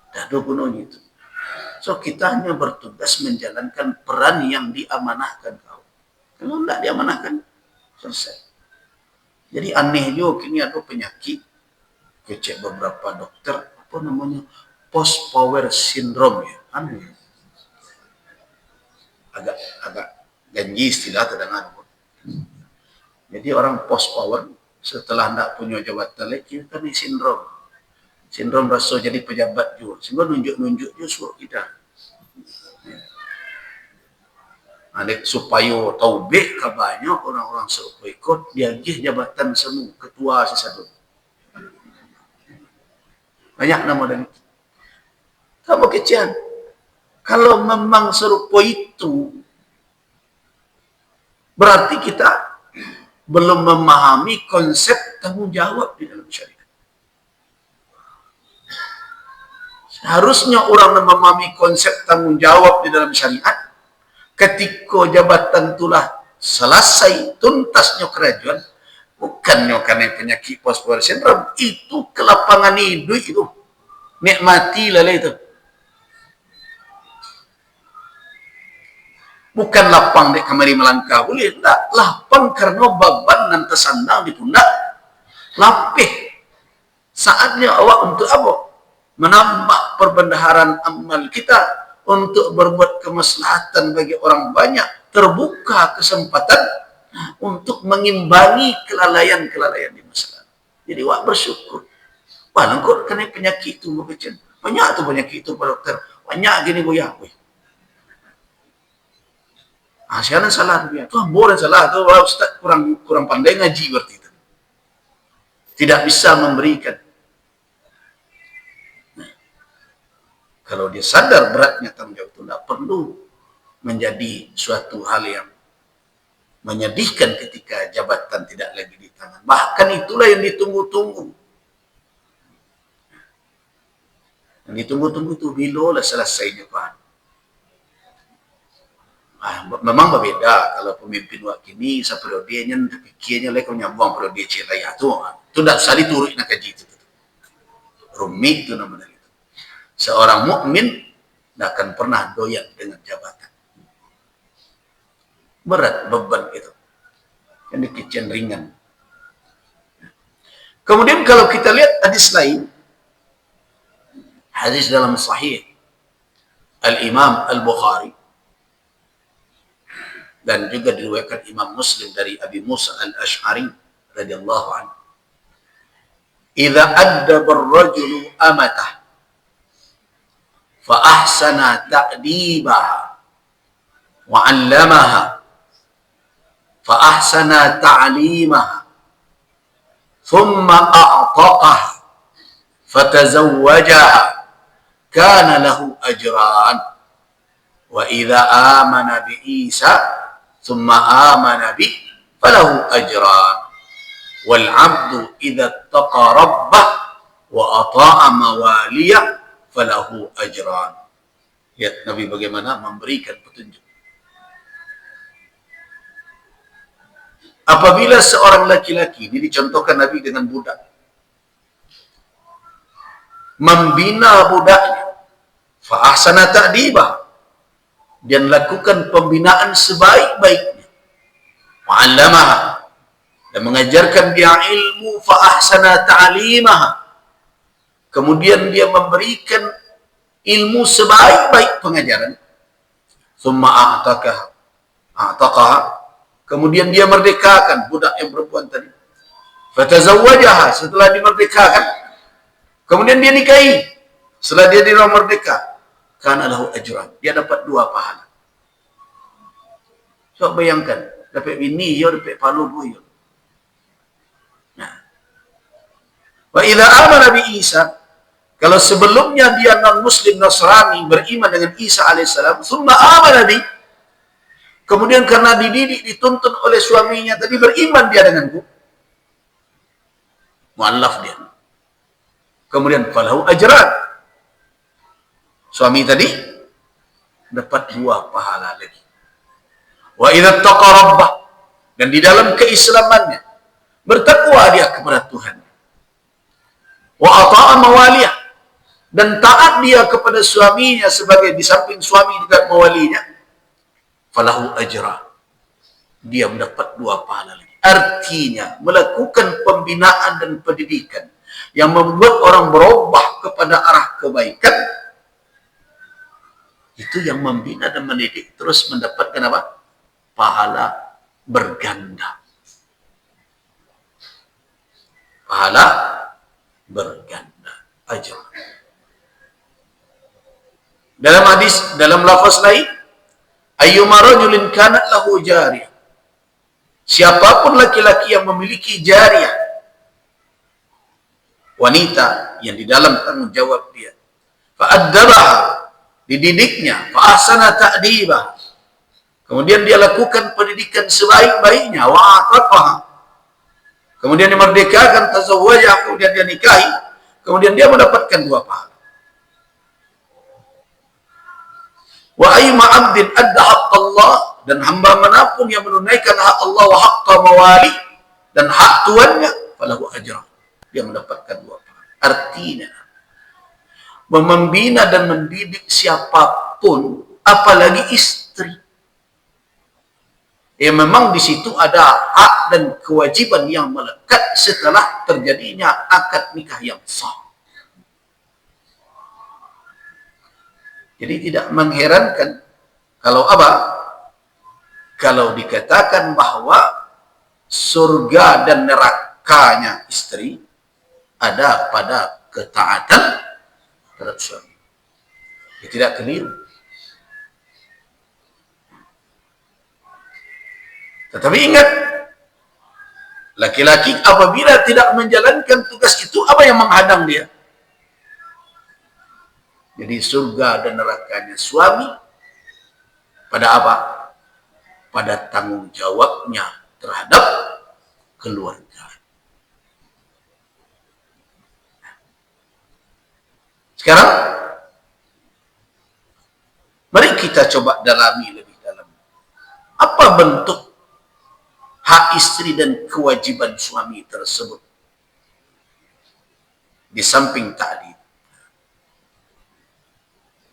Dado pun itu. So kita hanya bertugas menjalankan peran yang diamanahkan kau. Kalau tidak diamanahkan, selesai. Jadi aneh juga kini ada penyakit, kecek beberapa dokter, apa namanya, post power syndrome ya, aneh. Agak ganji istilah terdengar. Jadi orang post power setelah tidak punya jabatan lagi, kan ini sindrom. Sindrom rasa jadi pejabat juga, sehingga nunjuk-nunjuk juga suruh kita. Supaya tahu baik kabarnya orang-orang suruh ikut, dia gih jabatan semua, ketua sesatu. Banyak nama dan itu. Kamu kecian. Kalau memang serupa itu, berarti kita belum memahami konsep tanggung jawab di dalam syariat. Harusnya orang memahami konsep tanggung jawab di dalam syariat. Ketika jabatan itulah selesai tuntasnya kerajaan, bukannya karena penyakit post power syndrome, itu kelapangan hidup itu. Nikmati lah itu. Bukan lapang dek kamari melangkah boleh, tak lapang karena beban dan tersandang di pundak. Lapih. Saatnya awak untuk apa? Menambah perbendaharaan amal kita untuk berbuat kemaslahatan bagi orang banyak. Terbuka kesempatan untuk mengimbangi kelalaian-kelalaian di masa lalu. Jadi awak bersyukur. Wah, engkau kena penyakit itu macam banyak tu penyakit itu Pak Dokter. Banyak gini goyah. Sekarang salah dia. Tuh boleh salah tu Ustaz kurang pandai ngaji berarti itu. Tidak bisa memberikan. Nah, kalau dia sadar beratnya tanggung jawab itu tidak perlu menjadi suatu hal yang menyedihkan ketika jabatan tidak lagi di tangan. Bahkan itulah yang ditunggu-tunggu. Yang ditunggu-tunggu itu bila selesainya Pak. Memang berbeda kalau pemimpin wakini saperiodenya pikirnya lek nyambung periode ciraya tu tidak usah diturut nak kaji itu rumit itu namanya itu. Seorang mukmin tidak akan pernah doyan dengan jabatan, berat beban itu yang dikecen ringan. Kemudian kalau kita lihat hadis lain, hadis dalam Sahih Al-Imam Al-Bukhari dan juga diriwayatkan Imam Muslim dari Abi Musa al-Ash'ari radhiyallahu anhu. Idza addaba ar-rajulu amatah fa ahsana ta'dibaha wa 'allamaha fa ahsana ta'limaha thumma a'taqaha fatazawwajaha kana lahu ajran wa idza amana bi Isa thumma amana bi falahu ajran wal 'abdu idza ittaqa rabbah wa ata'a mawaliyah falahu ajran. Lihat Nabi bagaimana memberikan petunjuk. Apabila seorang laki-laki, ini dicontohkan Nabi dengan budak, membina budaknya, fa ahsana ta'dibah, dan lakukan pembinaan sebaik-baiknya, wa 'allamaha, dan mengajarkan dia ilmu, fa ahsana ta'limaha, kemudian dia memberikan ilmu sebaik-baik pengajaran, thumma a'taqaha, kemudian dia merdekakan budak yang perempuan tadi, fatazawwajaha, setelah dimerdekakan, kemudian dia nikahi, setelah dia merdeka, kana lahu ajran, dia dapat 2 pahala. Coba bayangkan, dapat bini, dia dapat pahala 2. Nah, wa idza amana bi Isa, kalau sebelumnya dia non-muslim Nasrani beriman dengan Isa alaihissalam, summa amana bi, kemudian karena dididik, dituntun oleh suaminya tadi, beriman dia denganku, mu'allaf dia, kemudian falahu ajran, suami tadi dapat 2 pahala lagi. Wa idza ittaqa rabbah, dan di dalam keislamannya bertakwa dia kepada Tuhan. Wa ata'a mawaliyah, dan taat dia kepada suaminya sebagai di samping suami juga mawalinya, falahu ajra, dia mendapat 2 pahala lagi. Artinya melakukan pembinaan dan pendidikan yang membuat orang berubah kepada arah kebaikan, itu yang membina dan mendidik terus mendapatkan apa? Pahala berganda. Pahala berganda aja. Dalam hadis, dalam lafaz lain, ayyuma rajulin kanat lahu jariyah, siapapun laki-laki yang memiliki jariyah, wanita yang di dalam tanggung jawab dia, fa'addabaha, dididiknya, fa'ahsana ta'dibah, kemudian dia lakukan pendidikan sebaik-baiknya, wa'ataqaha, kemudian dia merdekakan, tazawwajah, kemudian dia nikahi, kemudian dia mendapatkan 2 pahala. Wa ayyuma 'abdin adda haqqallah, dan hamba manapun yang menunaikan hak Allah, wa haqqa mawali, dan hak tuannya, falahu ajran, dia mendapatkan 2 pahala. Artinya membina dan mendidik siapapun, apalagi istri, ya memang di situ ada hak dan kewajiban yang melekat setelah terjadinya akad nikah yang sah. Jadi tidak mengherankan kalau apa? Kalau dikatakan bahwa surga dan nerakanya istri ada pada ketaatan terhadap suami. Dia tidak keliru. Tetapi ingat, laki-laki apabila tidak menjalankan tugas itu, apa yang menghadang dia? Jadi surga dan nerakanya suami pada apa? Pada tanggung jawabnya terhadap keluarga. Sekarang mari kita coba dalami lebih dalam. Apa bentuk hak istri dan kewajiban suami tersebut di samping ta'dib?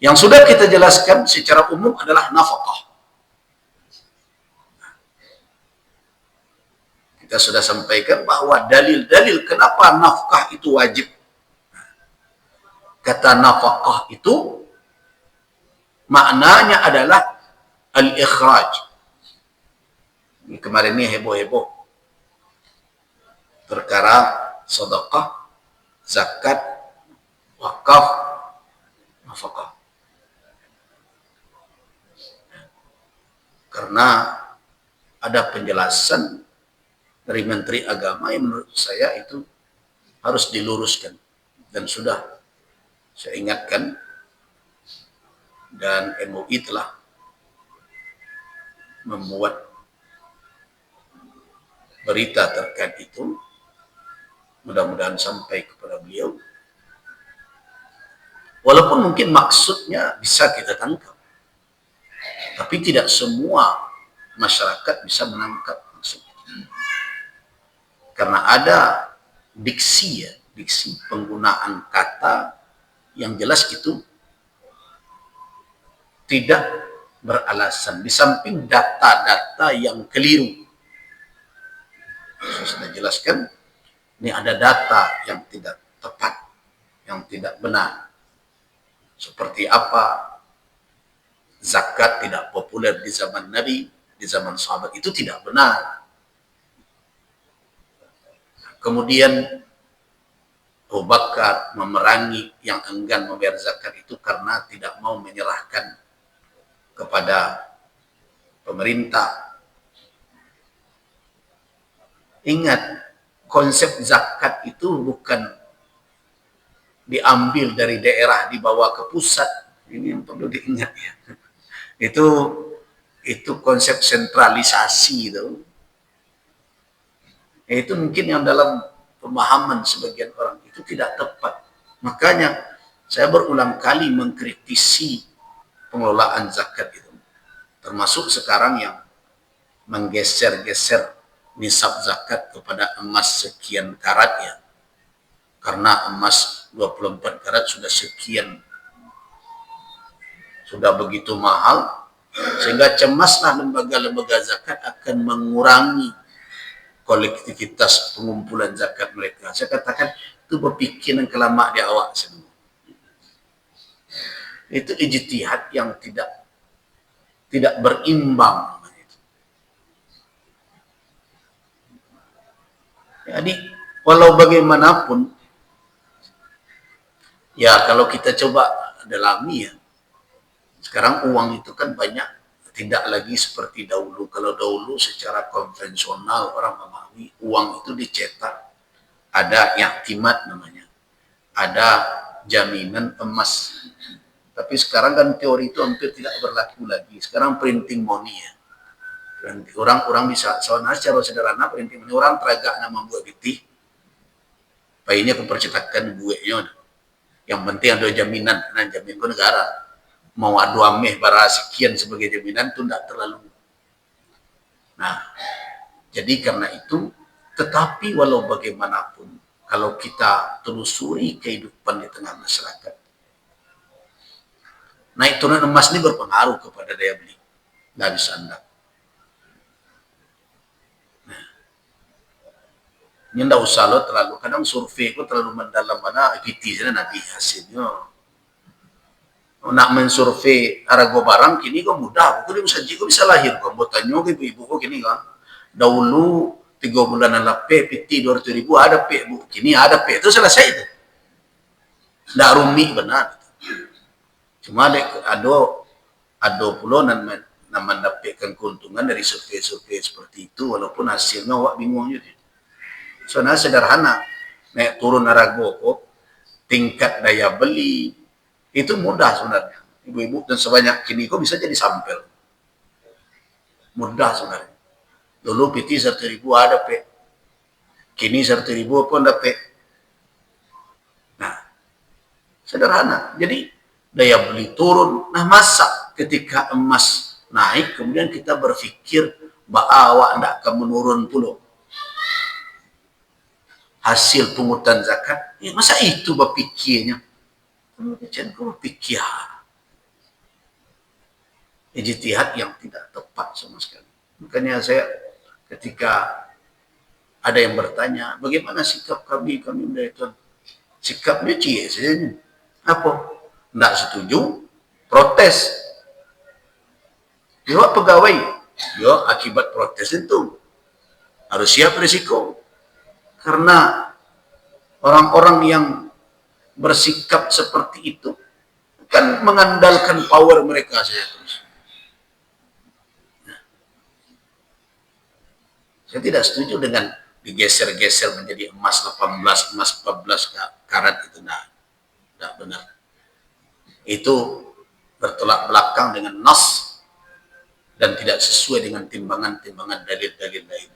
Yang sudah kita jelaskan secara umum adalah nafkah. Kita sudah sampaikan bahwa dalil-dalil kenapa nafkah itu wajib. Kata nafkah itu maknanya adalah al-ikhraj, Kemarin ini heboh-heboh perkara sedekah, zakat, wakaf, nafkah. Karena ada penjelasan dari Menteri Agama yang menurut saya itu harus diluruskan, dan sudah saya ingatkan, dan MUI telah membuat berita terkait itu. Mudah-mudahan sampai kepada beliau. Walaupun mungkin maksudnya bisa kita tangkap, tapi tidak semua masyarakat bisa menangkap maksudnya. Karena ada diksi penggunaan kata yang jelas itu tidak beralasan, di samping data-data yang keliru. Saya sudah jelaskan, ini ada data yang tidak tepat, yang tidak benar. Seperti apa zakat tidak populer di zaman Nabi, di zaman sahabat, itu tidak benar. Kemudian Abu Bakar memerangi yang enggan membayar zakat itu karena tidak mau menyerahkan kepada pemerintah. Ingat, konsep zakat itu bukan diambil dari daerah dibawa ke pusat. Ini yang perlu diingat ya. Itu konsep sentralisasi itu. Itu mungkin yang dalam pemahaman sebagian orang itu tidak tepat. Makanya saya berulang kali mengkritisi pengelolaan zakat itu. Termasuk sekarang yang menggeser-geser nisab zakat kepada emas sekian karat ya. Karena emas 24 karat sudah sekian, sudah begitu mahal, sehingga cemaslah lembaga-lembaga zakat akan mengurangi kolektivitas pengumpulan zakat mereka. Saya katakan itu berpikir yang kelama di awak semua. Itu ijtihad yang tidak berimbang. Jadi walau bagaimanapun, ya kalau kita coba dalami ya, sekarang uang itu kan banyak, tidak lagi seperti dahulu. Kalau dahulu secara konvensional orang memahami uang itu dicetak, ada yaktimat namanya, ada jaminan emas. Tapi sekarang kan teori itu hampir tidak berlaku lagi. Sekarang printing money ya. Orang bisa, soalnya secara sederhana printing money, orang teragak nama buat getih, bayinya kepercetakan buahnya. Yang penting ada jaminan, nah jaminan ke negara. Mau adu ameh bara sekian sebagai jaminan itu tidak terlalu. Nah, jadi karena itu, tetapi walau bagaimanapun, kalau kita telusuri kehidupan di tengah masyarakat, naik turun emas ini berpengaruh kepada daya beli. Nggak bisa anda. Nah, ini nggak usah lo terlalu, kadang survei itu terlalu mendalam, mana IPT sana nanti hasilnya. Nak mensurvei harga barang kini kok mudah, aku bisa lahir kok. Bertanya ke ibu-ibu kok kini kan, dahulu 3 bulanan lape PT 200.000 ada pe bu, kini ada pe, itu selesai itu. Nggak rumit benar. Cuma ada pula nama mendapatkan keuntungan dari survei-survei seperti itu, walaupun hasilnya awak bingung juga. Soalnya sederhana, naik turun harga kok, tingkat daya beli itu mudah sebenarnya. Ibu-ibu dan sebanyak kini kok bisa jadi sampel. Mudah sebenarnya. Dulu PT 1.000 ada pe, kini 1.000 pun ada pe. Nah, sederhana. Jadi daya beli turun. Nah, masa ketika emas naik kemudian kita berpikir bahwa tidak akan menurun pula hasil pungutan zakat? Ya, masa itu berpikirnya? Jangan kau berpikir ijtihad yang tidak tepat sama sekali. Makanya saya ketika ada yang bertanya, bagaimana sikap kami dari Tuhan? Sikapnya cie saja. Apa? Tidak setuju, protes. Juga pegawai Yo, akibat protes itu harus siap risiko. Karena orang-orang yang bersikap seperti itu kan mengandalkan power mereka saja terus. Saya tidak setuju dengan digeser-geser menjadi emas 18, emas 14 karat itu. Nah, tidak benar. Itu bertolak belakang dengan nas dan tidak sesuai dengan timbangan-timbangan dalil-dalil lain.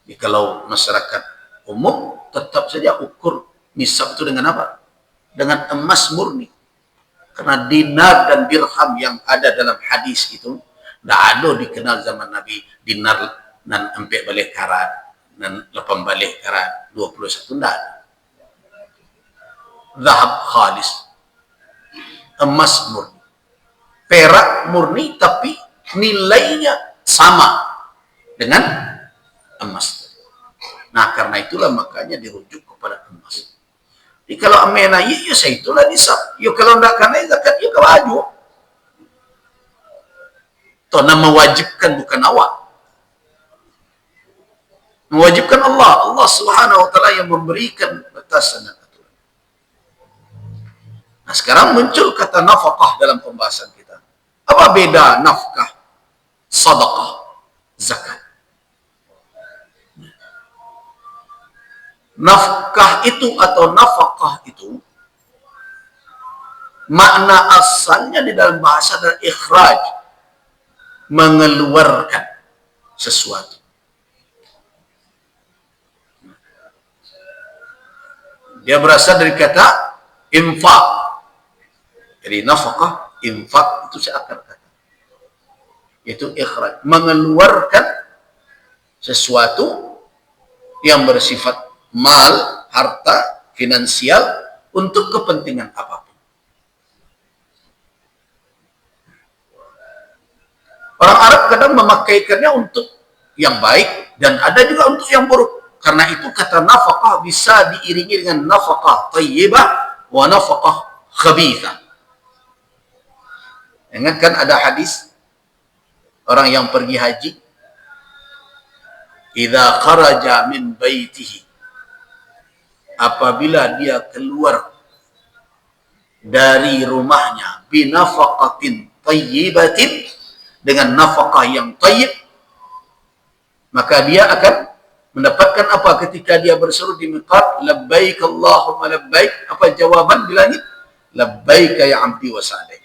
Jadi kalau masyarakat umum tetap saja ukur nisab itu dengan apa? Dengan emas murni. Karena dinar dan dirham yang ada dalam hadis itu tidak ada dikenal zaman Nabi dinar dan 4 balik karat dan 8 balik karat 21 tidak ada. Zahab khalis, emas murni, perak murni tapi nilainya sama dengan emas. Nah karena itulah makanya dirujuk kepada emas. Jadi kalau amena ya saya itulah nisab. Ya kalau tidak karena zakat ya kewajib. Toh nama mewajibkan bukan awak. Mewajibkan Allah. Allah Subhanahu wa taala yang memberikan batasan dan aturan. Nah, sekarang muncul kata nafkah dalam pembahasan kita. Apa beda nafkah, sedekah, zakat? Nafkah itu atau nafkah itu makna asalnya di dalam bahasa adalah ikhraj, mengeluarkan sesuatu. Dia berasal dari kata infak. Jadi nafkah, infak itu seakar kata. Itu ikhraj, mengeluarkan sesuatu yang bersifat mal, harta, finansial untuk kepentingan apapun. Orang Arab kadang memakaikannya untuk yang baik dan ada juga untuk yang buruk. Karena itu kata nafkah bisa diiringi dengan nafkah thayyibah wa nafkah khabithah. Ingat kan ada hadis orang yang pergi haji, idza kharaja min baitihi, apabila dia keluar dari rumahnya binafaqatin thayyibatin, dengan nafkah yang thayyib, maka dia akan mendapatkan apa ketika dia berseru di miqat, labbaik Allahumma labbaik. Apa jawaban di langit? Labbaik ya abdi wa sa'daik.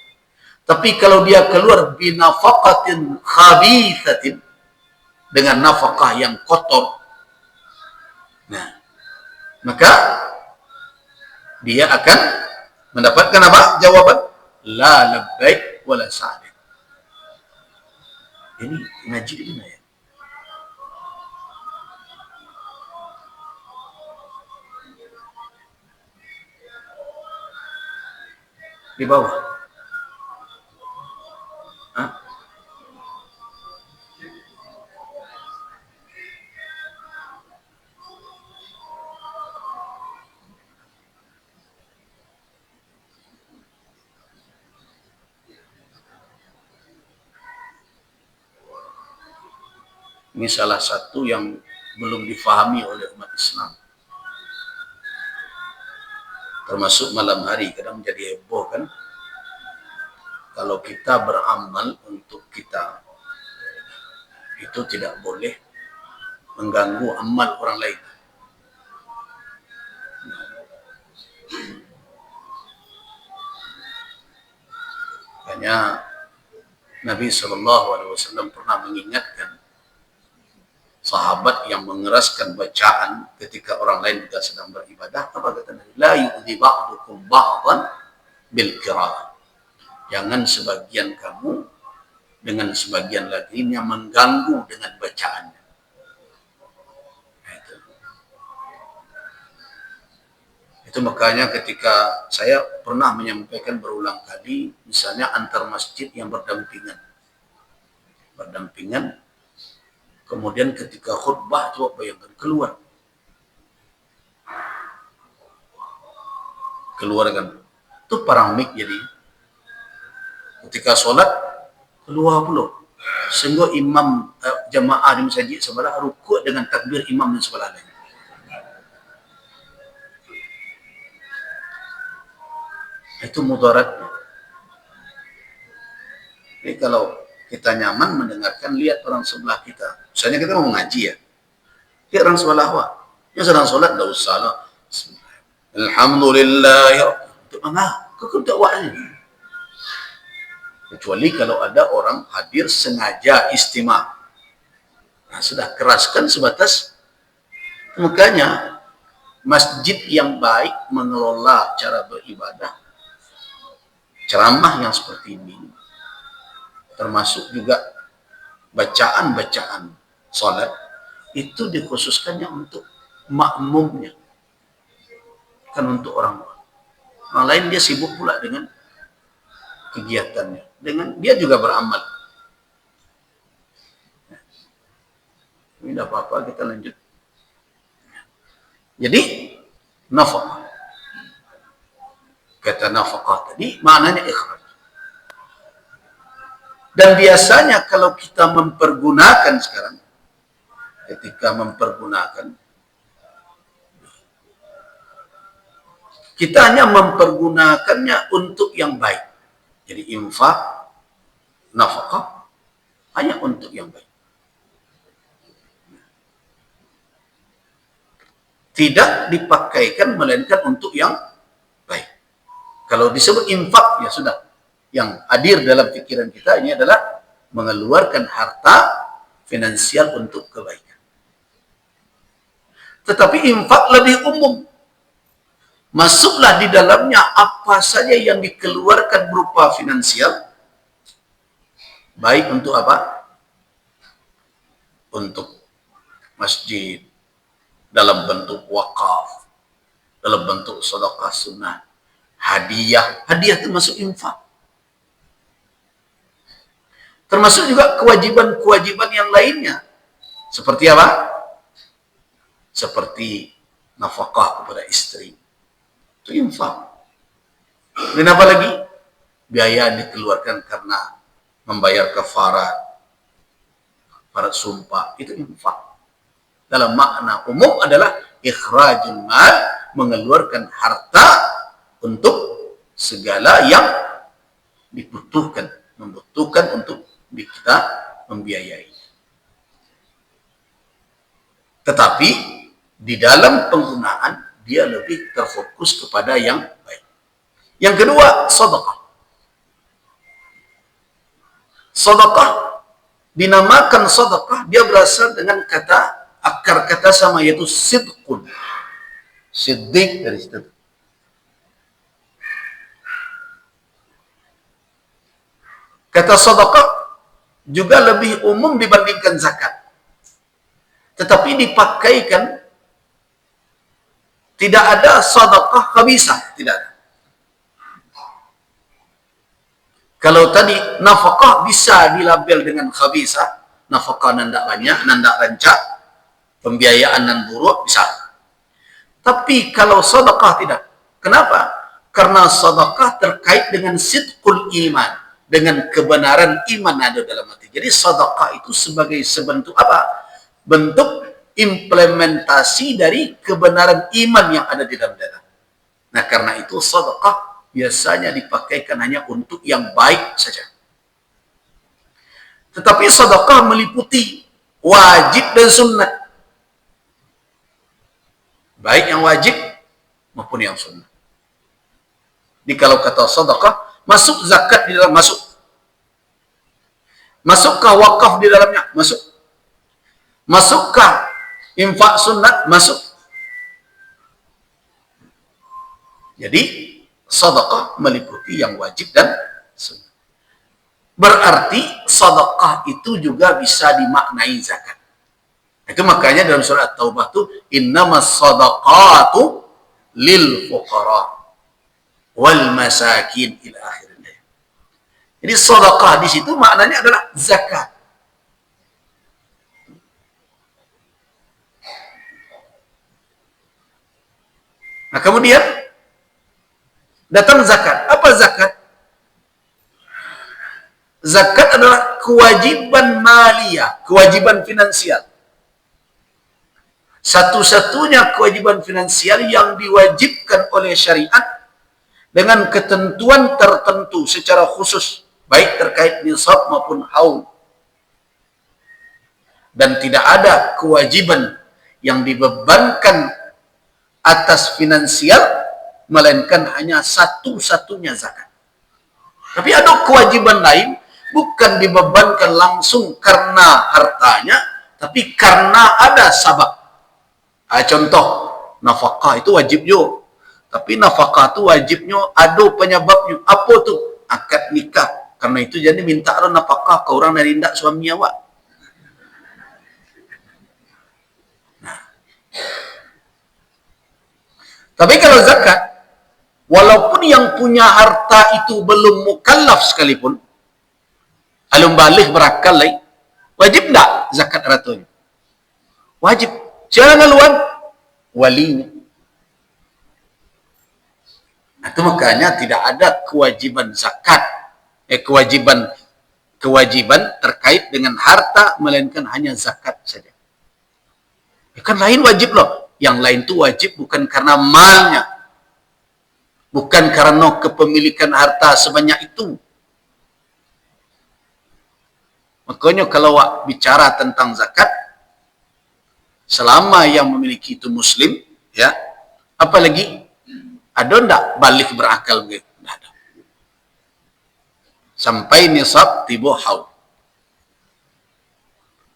Tapi kalau dia keluar binafaqatin khabithatin, dengan nafkah yang kotor, nah maka dia akan mendapatkan apa? Jawaban la labbaik wa la sa'daik. Ini ngaji di mana ya? Di bawah. Hah? Ini salah satu yang belum difahami oleh umat Islam. Termasuk malam hari kadang menjadi heboh kan. Kalau kita beramal untuk kita, itu tidak boleh mengganggu amal orang lain. Makanya Nabi SAW pernah mengingatkan sahabat yang mengeraskan bacaan ketika orang lain juga sedang beribadah. Apa kata Nabi? La yu'dhi ba'dukum ba'dan bil qira'ah. Jangan sebagian kamu dengan sebagian lagi yang mengganggu dengan bacaannya. Itu makanya ketika saya pernah menyampaikan berulang kali, misalnya antar masjid yang berdampingan, kemudian ketika khutbah, coba bayangkan keluar kan, itu paramik. Jadi ketika sholat 20. Sehingga imam jamaah di masjid sebelah rukuk dengan takbir imam di sebelah lain. Itu mudaratnya. Jadi kalau kita nyaman mendengarkan, lihat orang sebelah kita. Misalnya kita mau ngaji ya, lihat orang sebelah wah. Yang sedang sholat, tidak usah lah. Alhamdulillah ya. Itu mana? Kau dakwahnya. Kecuali kalau ada orang hadir sengaja istimewa. Nah, sudah keraskan sebatas. Makanya masjid yang baik mengelola cara beribadah, ceramah yang seperti ini, termasuk juga bacaan-bacaan salat, itu dikhususkannya untuk makmumnya, kan untuk orang lain. Orang lain dia sibuk pula dengan kegiatannya, dengan dia juga beramal. Ini tidak apa-apa, kita lanjut. Jadi nafkah, kata nafkah tadi maknanya ikhraj. Dan biasanya kalau kita mempergunakan sekarang, ketika mempergunakan, kita hanya mempergunakannya untuk yang baik. Jadi infak, nafkah hanya untuk yang baik. Tidak dipakaikan melainkan untuk yang baik. Kalau disebut infak, ya sudah. Yang hadir dalam pikiran kita ini adalah mengeluarkan harta finansial untuk kebaikan. Tetapi infak lebih umum. Masuklah di dalamnya apa saja yang dikeluarkan berupa finansial. Baik untuk apa? Untuk masjid, dalam bentuk wakaf, dalam bentuk sedekah sunnah, hadiah. Hadiah itu masuk infak. Termasuk juga kewajiban-kewajiban yang lainnya. Seperti apa? Seperti nafkah kepada istri. Itu infak. Dan apa lagi? Biaya yang dikeluarkan karena membayar kafarat, kafarat sumpah, itu infak. Dalam makna umum adalah ikhrajul mal, mengeluarkan harta untuk segala yang dibutuhkan, membutuhkan untuk kita membiayai. Tetapi di dalam penggunaan dia lebih terfokus kepada yang baik. Yang kedua, sedekah. Sedekah dinamakan sedekah, dia berasal dengan kata, akar kata sama, yaitu sidqun. Siddiq dari situ. Kata sedekah juga lebih umum dibandingkan zakat. Tetapi dipakaikan, tidak ada sedekah khabisah, tidak ada. Kalau tadi nafkah bisa dilabel dengan khabisah, nafkah nandak banyak, nandak rancak, pembiayaan dan buruk, bisa. Tapi kalau sedekah tidak. Kenapa? Karena sedekah terkait dengan sidqul iman, dengan kebenaran iman ada dalam hati. Jadi sedekah itu sebagai sebentuk apa? Bentuk implementasi dari kebenaran iman yang ada di dalam dada. Nah, karena itu sedekah biasanya dipakaikan hanya untuk yang baik saja. Tetapi sedekah meliputi wajib dan sunnah. Baik yang wajib maupun yang sunnah. Jadi kalau kata sedekah, masuk zakat di dalam, masuk. Masukkah wakaf di dalamnya? Masuk. Masukkah infak sunat? Masuk. Jadi sedekah meliputi yang wajib dan sunnah. Berarti sedekah itu juga bisa dimaknai zakat. Itu makanya dalam surat At-Taubah itu innamas shadaqatu lil fuqara wal masakin ila akhirnya. Jadi sedekah di situ maknanya adalah zakat. Nah, kemudian datang zakat. Apa zakat? Zakat adalah kewajiban maliyah, kewajiban finansial. Satu-satunya kewajiban finansial yang diwajibkan oleh syariat dengan ketentuan tertentu secara khusus, baik terkait nisab maupun haul. Dan tidak ada kewajiban yang dibebankan atas finansial, melainkan hanya satu-satunya zakat. Tapi ada kewajiban lain, bukan dibebankan langsung karena hartanya, tapi karena ada sabab. Contoh, nafkah itu wajib juga. Tapi nafkah itu wajibnya ada penyebabnya. Apa tu? Akad nikah. Karena itu jadi minta nafkah ke orang dari indak suami awak. Nah. Tapi kalau zakat, walaupun yang punya harta itu belum mukallaf sekalipun, alum balik berakal lagi, wajib tak zakat ratunya? Wajib. Jangan ngaluan walinya. Itu makanya tidak ada kewajiban zakat, kewajiban terkait dengan harta, melainkan hanya zakat saja. Kan lain wajib loh. Yang lain itu wajib bukan karena malnya, bukan karena kepemilikan harta sebanyak itu. Makanya kalau bicara tentang zakat, selama yang memiliki itu muslim, ya, apalagi ada ndak balik berakal begitu? Nggak ada. Sampai nisab tiba haul.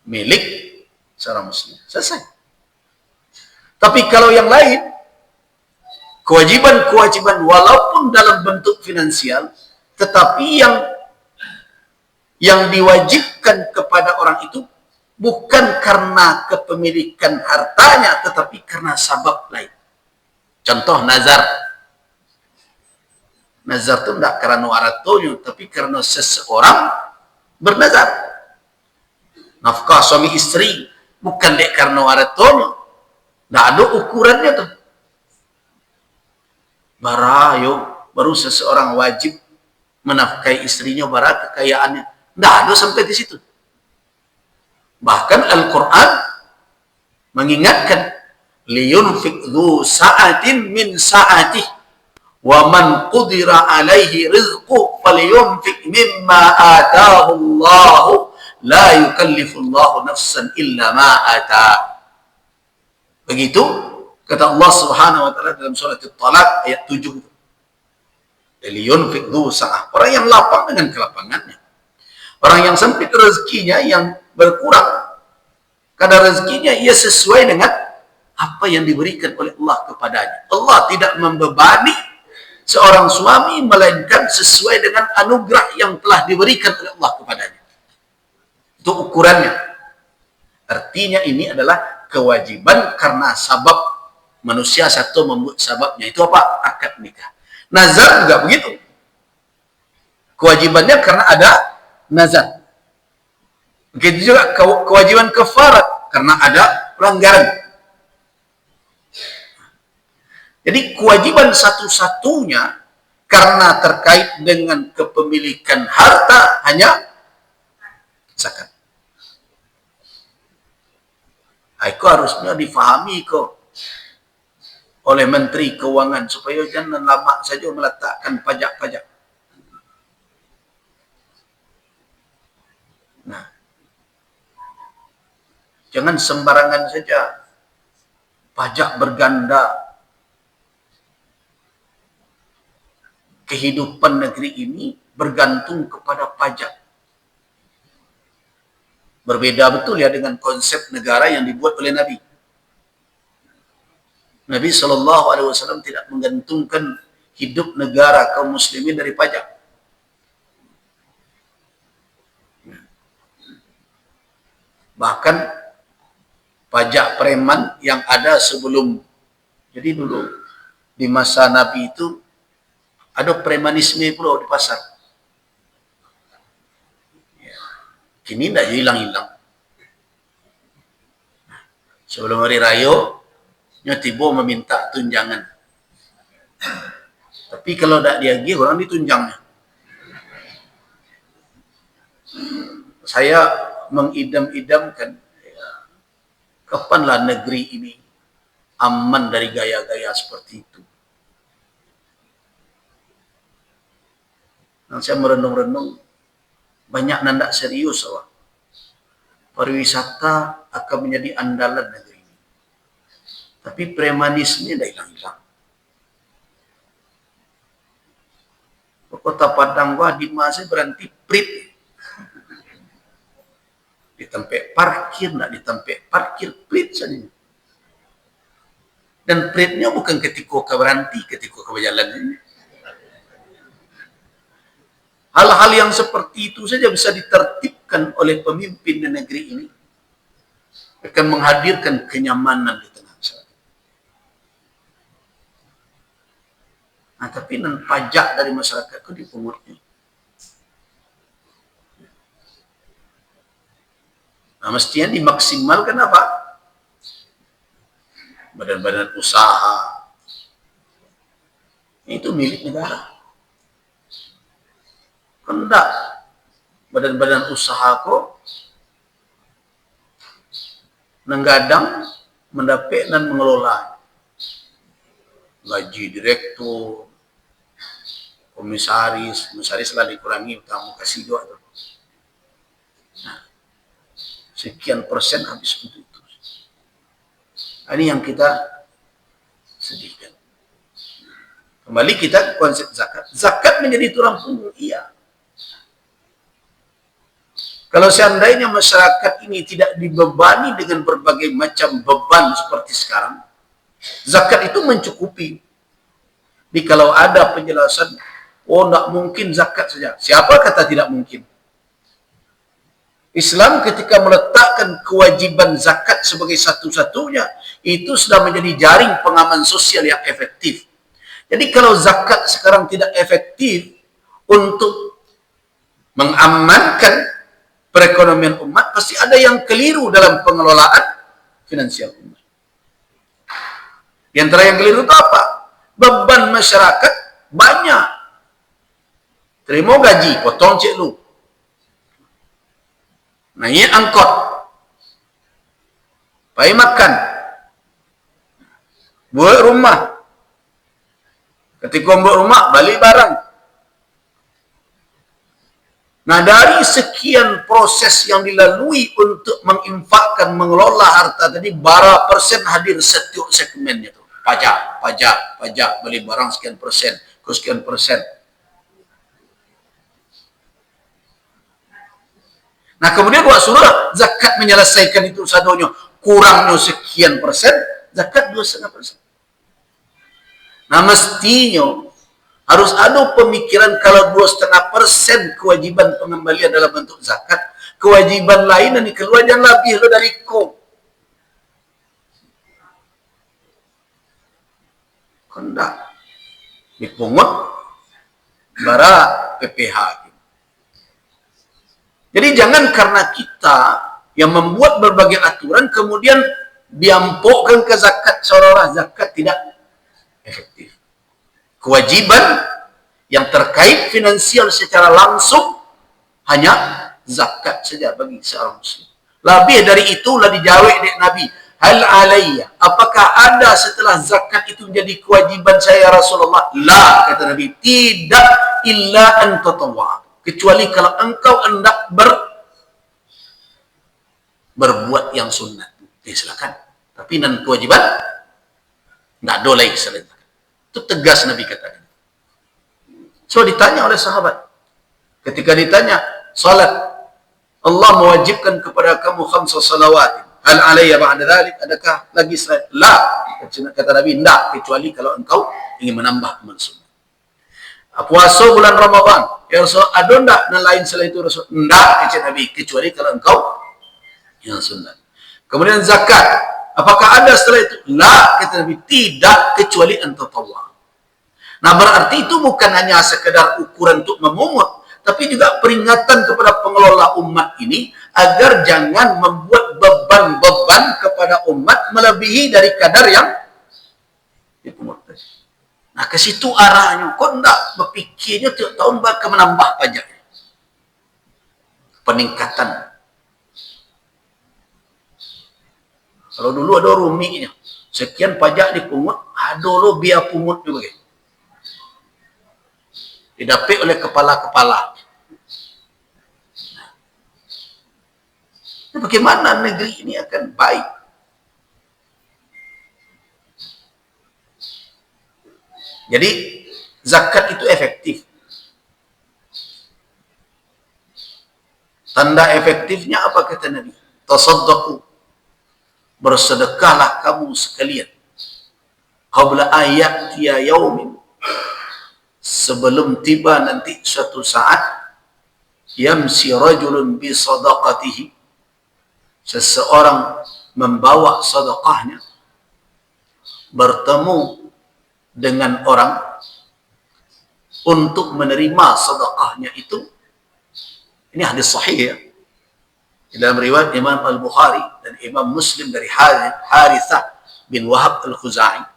Milik seorang muslim. Selesai. Tapi kalau yang lain, kewajiban-kewajiban walaupun dalam bentuk finansial, tetapi yang diwajibkan kepada orang itu bukan karena kepemilikan hartanya, tetapi karena sabab lain. Contoh nazar. Nazar itu tidak karena hartanya, tapi karena seseorang bernazar. Nafkah suami istri bukan dek karena hartanya. Tidak ada ukurannya tuh. Baru seseorang wajib menafkahi istrinya bara kekayaannya. Tidak ada sampai di situ. Bahkan Al-Quran mengingatkan, liyunfik dhu sa'atin min sa'atih wa man qudira alaihi rizquh falyunfik mimma atahu Allah la yukallifu Allah nafsan illa ma atah. Begitu kata Allah Subhanahu wa taala dalam surah At-Talaq ayat 7. Liyunfik dhu sa'ah, orang yang lapang dengan kelapangannya. Orang yang sempit rezekinya, yang berkurang kadar rezekinya, ia sesuai dengan apa yang diberikan oleh Allah kepadanya. Allah tidak membebani seorang suami, melainkan sesuai dengan anugerah yang telah diberikan oleh Allah kepadanya. Itu ukurannya. Artinya ini adalah kewajiban karena sabab. Manusia satu membuat sababnya. Itu apa? Akad nikah. Nazar juga begitu. Kewajibannya karena ada nazar. Begitu juga kewajiban kafarat karena ada pelanggaran. Jadi kewajiban satu-satunya karena terkait dengan kepemilikan harta hanya zakat. Itu harusnya difahami kok oleh Menteri Keuangan supaya jangan lama saja meletakkan pajak-pajak. Nah, jangan sembarangan saja pajak berganda. Kehidupan negeri ini bergantung kepada pajak. Berbeda betul ya dengan konsep negara yang dibuat oleh Nabi. Nabi SAW tidak menggantungkan hidup negara kaum muslimin dari pajak. Bahkan pajak preman yang ada sebelum, jadi dulu di masa Nabi itu ada premanisme pula di pasar. Kini tidak hilang-hilang. Sebelum hari raya, tiba meminta tunjangan. Tapi kalau tidak diagih, orang ditunjangnya. saya mengidam-idamkan, ya, kapanlah negeri ini aman dari gaya-gaya seperti itu. Dan saya merenung-renung, banyak nandak serius awak. Pariwisata akan menjadi andalan negeri ini. Tapi premanisme dah hilang-hilang. Kota Padang gua di masa berhenti prit. Di tempat parkir, nak di tempat parkir prit saja. Dan pritnya bukan ketika kau berhenti, ketika kau berjalan. Hal-hal yang seperti itu saja bisa ditertibkan oleh pemimpin di negeri ini. Akan menghadirkan kenyamanan di tengah masyarakat. Nah, tapi non pajak dari masyarakat itu dipungutnya. Nah, mestinya dimaksimalkan apa? Badan-badan usaha. Itu milik negara. Hendak badan-badan usaha kok menggadang, mendapat dan mengelola gaji direktur, komisaris lah dikurangi, kamu kasih juga tuh. Nah, sekian persen habis untuk itu. Ini yang kita sedihkan. Kembali kita ke konsep zakat. Zakat menjadi tulang punggung, iya. Kalau seandainya masyarakat ini tidak dibebani dengan berbagai macam beban seperti sekarang, zakat itu mencukupi. Jadi kalau ada penjelasan, oh tidak mungkin zakat saja. Siapa kata tidak mungkin? Islam ketika meletakkan kewajiban zakat sebagai satu-satunya, itu sudah menjadi jaring pengaman sosial yang efektif. Jadi kalau zakat sekarang tidak efektif untuk mengamankan perekonomian umat, pasti ada yang keliru dalam pengelolaan finansial umat. Di antara yang keliru itu apa? Beban masyarakat banyak. Terima gaji, potong cek lu. Naik angkot. Pergi makan. Buat rumah. Ketika buat rumah, balik barang. Nah, dari sekian proses yang dilalui untuk menginfakkan, mengelola harta tadi, berapa persen hadir setiap segmennya itu? Pajak, beli barang sekian persen, sekian persen. Nah, kemudian buat surah zakat menyelesaikan itu sadonya, kurangnya sekian persen, zakat 2,5%. Nah, mestinya harus ada pemikiran kalau 2,5% kewajiban pengembalian dalam bentuk zakat, kewajiban lain yang dikeluar jangan lebih dari ko. Kondak dipungut bara PPH. Jadi jangan karena kita yang membuat berbagai aturan kemudian diampokkan ke zakat seolah-olah zakat tidak efektif. Kewajiban yang terkait finansial secara langsung hanya zakat saja bagi seorang muslim. Lebih dari itulah dijawab oleh Nabi, hal alayya, apakah ada setelah zakat itu menjadi kewajiban saya Rasulullah? La, kata Nabi, tidak, illa an tatawwa, kecuali kalau engkau hendak berbuat yang sunnah. Silakan. Tapi nan kewajiban enggak ada lagi selain. Itu tegas Nabi katakan. So ditanya oleh sahabat. Ketika ditanya, salat Allah mewajibkan kepada kamu 5 salawat. Hal alayya ba'da dzalik? Adakah lagi selain? La. Kata Nabi, enggak, kecuali kalau engkau ingin menambah amal sunnah. Puasa bulan Ramadan. Ya Rasul, ada enggak dan lain selain itu Rasul? Enggak, kata Nabi, kecuali kalau engkau yang sunnah. Kemudian zakat. Apakah ada setelah itu? La, kata Nabi, tidak, kecuali antatawwa. Nah, berarti itu bukan hanya sekedar ukuran untuk memungut, tapi juga peringatan kepada pengelola umat ini agar jangan membuat beban-beban kepada umat melebihi dari kadar yang dipungut. Nah, ke situ arahnya. Kok enggak berpikirnya tiap tahun bakal menambah pajak? Peningkatan Kalau dulu ada ruminya, sekian pajak dipungut, ada lo biaya pungut juga. Didapat oleh kepala-kepala. Nah, bagaimana negeri ini akan baik? Jadi zakat itu efektif. Tanda efektifnya apa kata Nabi? Tasaddaqu, bersedekahlah kamu sekalian. Qabla ayatiya yaumin, sebelum tiba nanti suatu saat, yamsi rajulun bi sadaqatihi, seseorang membawa sedekahnya, bertemu dengan orang untuk menerima sedekahnya itu. Ini hadis sahih ya. Dalam riwayat Imam Al-Bukhari dan Imam Muslim dari Harithah bin Wahab Al-Khuzai.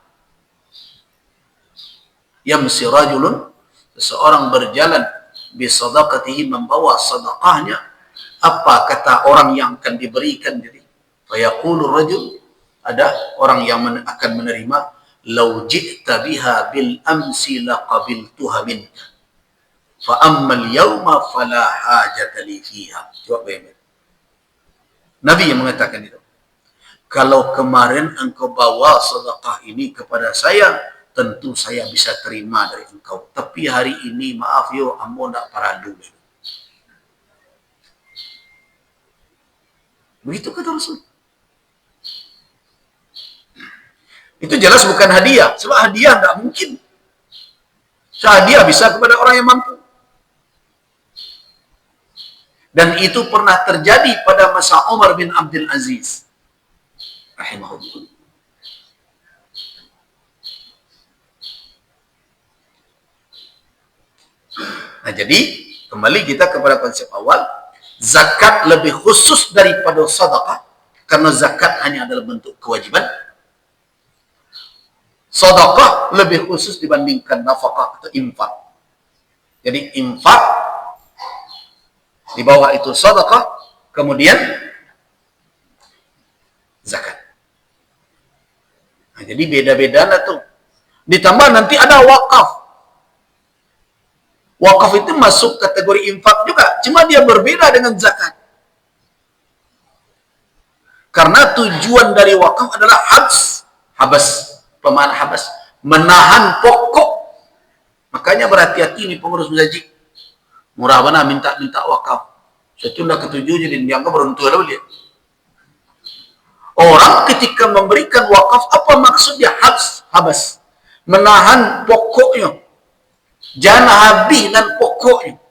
Yamsi rajulun, seseorang berjalan bisadaqatihi, membawa sedekahnya. Apa kata orang yang akan diberikan jadi? Fayaqulu rajul, ada orang yang akan menerima, law ji'ta biha bil amsi laqabiltuha minka, fa ammal yawma fala hajata li fiha. Coba bayangkan. Nabi yang mengatakan itu. Kalau kemarin engkau bawa sedekah ini kepada saya, tentu saya bisa terima dari engkau. Tapi hari ini, maaf yo, ambo nak paradu. Begitu kata Rasul. Itu jelas bukan hadiah. Sebab hadiah enggak mungkin. Hadiah bisa kepada orang yang mampu. Dan itu pernah terjadi pada masa Umar bin Abdul Aziz rahimahullah. Nah, jadi kembali kita kepada konsep awal, zakat lebih khusus daripada sedekah karena zakat hanya adalah bentuk kewajiban. Sedekah lebih khusus dibandingkan nafkah atau infak. Jadi infak di bawah itu sedekah, kemudian zakat. Nah, jadi beda-beda lah tuh. Ditambah nanti ada wakaf. Wakaf itu masuk kategori infak juga, cuma dia berbeda dengan zakat. Karena tujuan dari wakaf adalah habas, pemanahan habas, menahan pokok. Makanya berhati-hati nih pengurus masjid. Murah mana minta wakaf. Saya tunda ketujuh jadi dianggap beruntung lah dia. Orang ketika memberikan wakaf, apa maksudnya? Habas. Menahan pokoknya. Jangan habis dan pokoknya.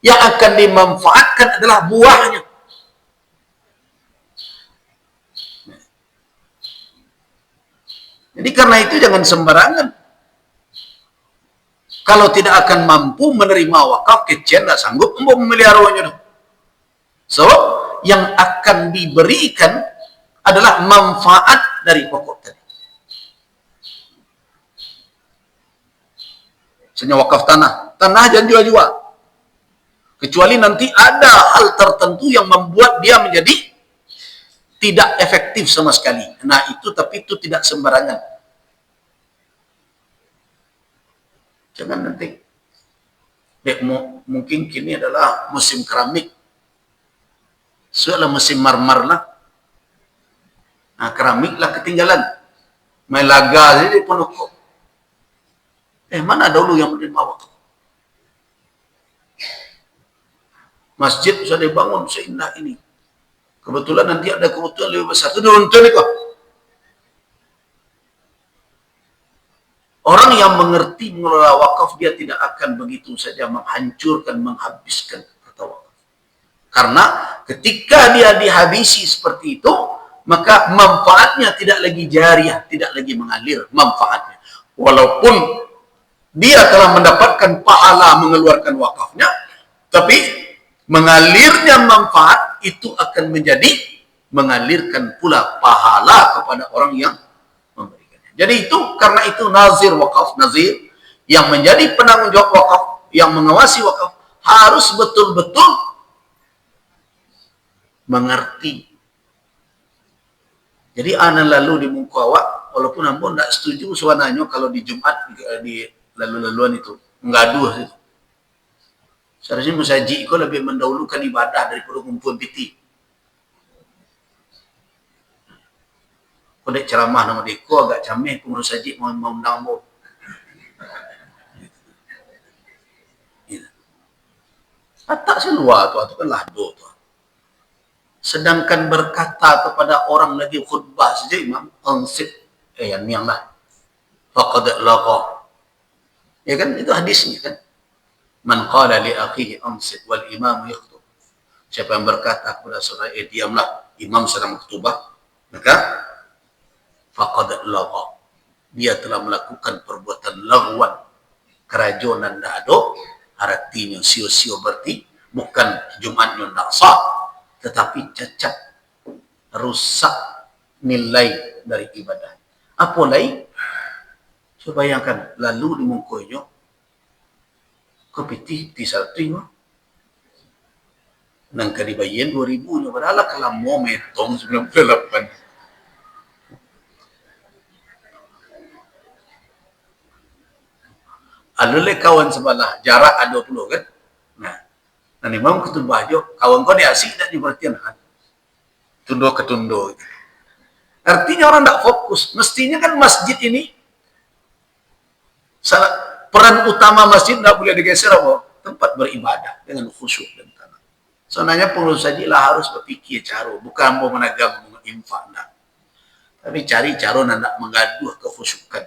Yang akan dimanfaatkan adalah buahnya. Jadi karena itu jangan sembarangan. Kalau tidak akan mampu menerima wakaf, kecil tidak sanggup memeliharanya. So, yang akan diberikan adalah manfaat dari pokok tadi. Misalnya wakaf tanah jangan jual-jual. Kecuali nanti ada hal tertentu yang membuat dia menjadi tidak efektif sama sekali. Nah itu, tapi itu tidak sembarangan. Jangan nanti. Mungkin kini adalah musim keramik. Soalnya musim marmar lah. Nah keramik lah ketinggalan. Main laga jadi penuh kok. Mana dahulu yang menerima wakaf? Masjid sudah dibangun seindah ini. Kebetulan nanti ada kebutuhan lebih besar. Itu nonton kok. Orang yang mengerti mengelola wakaf, dia tidak akan begitu saja menghancurkan, menghabiskan harta wakaf. Karena ketika dia dihabisi seperti itu, maka manfaatnya tidak lagi jariah, tidak lagi mengalir manfaatnya. Walaupun dia telah mendapatkan pahala mengeluarkan wakafnya, tapi mengalirnya manfaat itu akan menjadi mengalirkan pula pahala kepada orang yang memberikannya. Jadi itu, karena itu nazir wakaf, nazir yang menjadi penanggung jawab wakaf, yang mengawasi wakaf, harus betul-betul mengerti Jadi ana lalu di muka awak, walaupun ampun tidak setuju suananya kalau di Jumat di lalu-laluan itu menggaduh itu. Seharusnya musaji itu lebih mendahulukan ibadah daripada kumpul piti. Kau dek ceramah nama deko agak cameh pengurus haji mau undang mau. Tak seluar tu kan lahdo tu. Sedangkan berkata kepada orang lagi khutbah saja imam ansib yang lah. Faqad laqa. Ya kan itu hadisnya kan. Man qala li akhihi ansib wal imam yakhutub. Siapa yang berkata kepada saudara diamlah imam sedang khutbah maka faqad laqa. Dia telah melakukan perbuatan lagwan, kerajonan dado, artinya sio-sio berarti bukan Jumatnya tidak sah, tetapi cacat, rusak nilai dari ibadah. Apa lagi? Coba bayangkan, lalu di mungkonya, kepiti di satu nang kadibayan 2000 padahal kalau mau metong 98. Alule kawan sebelah jarak ada 20 kan. Nah imam ketubah jo kawan kau dia asik tak diperhatian kan. Tundo ke tundo. Artinya orang tak fokus. Mestinya kan masjid ini peran utama masjid tak boleh digeser apa? Tempat beribadah dengan khusyuk dan tenang. Sebenarnya pengurus sajilah harus berpikir cara bukan mau menagam infak nak. Tapi cari cara nak menggaduh kekhusyukan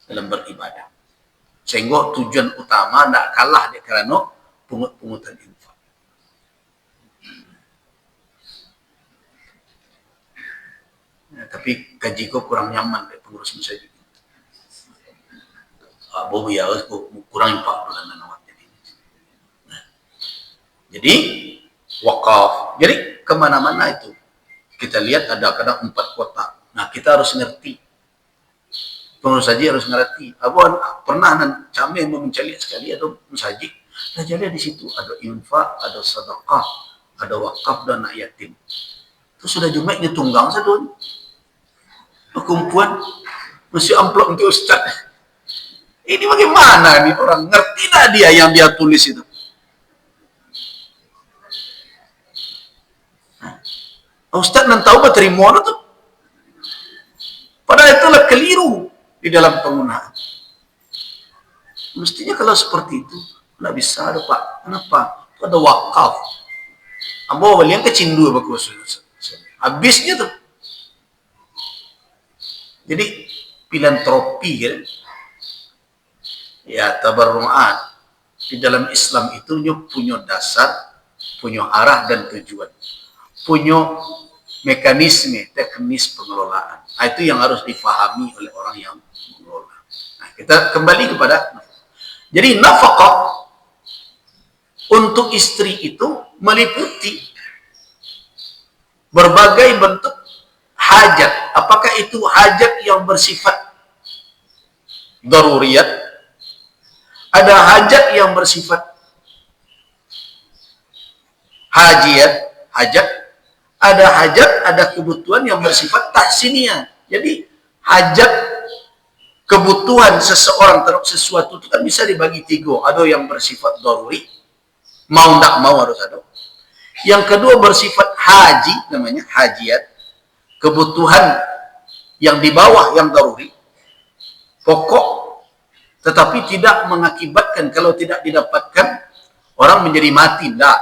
dalam beribadah. Sehingga tujuan utama tidak kalah dia kerana pungut-pungutan infak. Ya, tapi kaji ko kurang nyaman dari pengurus masjid. Bobo ya kurang infak bulan nawat jadi. Nah, jadi wakaf. Jadi kemana-mana itu kita lihat ada kadang 4 kota. Nah kita harus ngerti. Pengurus haji harus ngerti. Abang pernah kami mencari sekali ada masjid. Nah jadi di situ ada infak, ada sedekah, ada wakaf dan anak yatim. Itu sudah Jumatnya tunggang satu. Kumpulan mesti amplop untuk ustaz. Ini bagaimana nih orang ngerti tak dia yang dia tulis itu? Nah, ustaz nan tahu berterima itu. Padahal itulah keliru di dalam penggunaan. Mestinya kalau seperti itu, tidak bisa ada Pak. Kenapa? Itu ada wakaf. Ambo yang kecindu bagus. Habisnya tuh. Jadi filantropi ya. Ya tabarru'at. Di dalam Islam itu punya dasar, punya arah dan tujuan. Punya mekanisme, teknis pengelolaan. Nah, itu yang harus difahami oleh orang yang mengelola. Nah, kita kembali kepada jadi nafkah untuk istri itu meliputi berbagai bentuk hajat. Apakah itu hajat yang bersifat daruriyat? Ada hajat yang bersifat hajat. Ada hajat, ada kebutuhan yang bersifat tahsiniyah. Jadi hajat kebutuhan seseorang terhadap sesuatu itu kan bisa dibagi 3. Ada yang bersifat daruri, mau tak mau harus ada. Yang kedua bersifat haji, namanya hajiat, kebutuhan yang di bawah yang daruri, pokok, tetapi tidak mengakibatkan kalau tidak didapatkan orang menjadi mati. Tidak.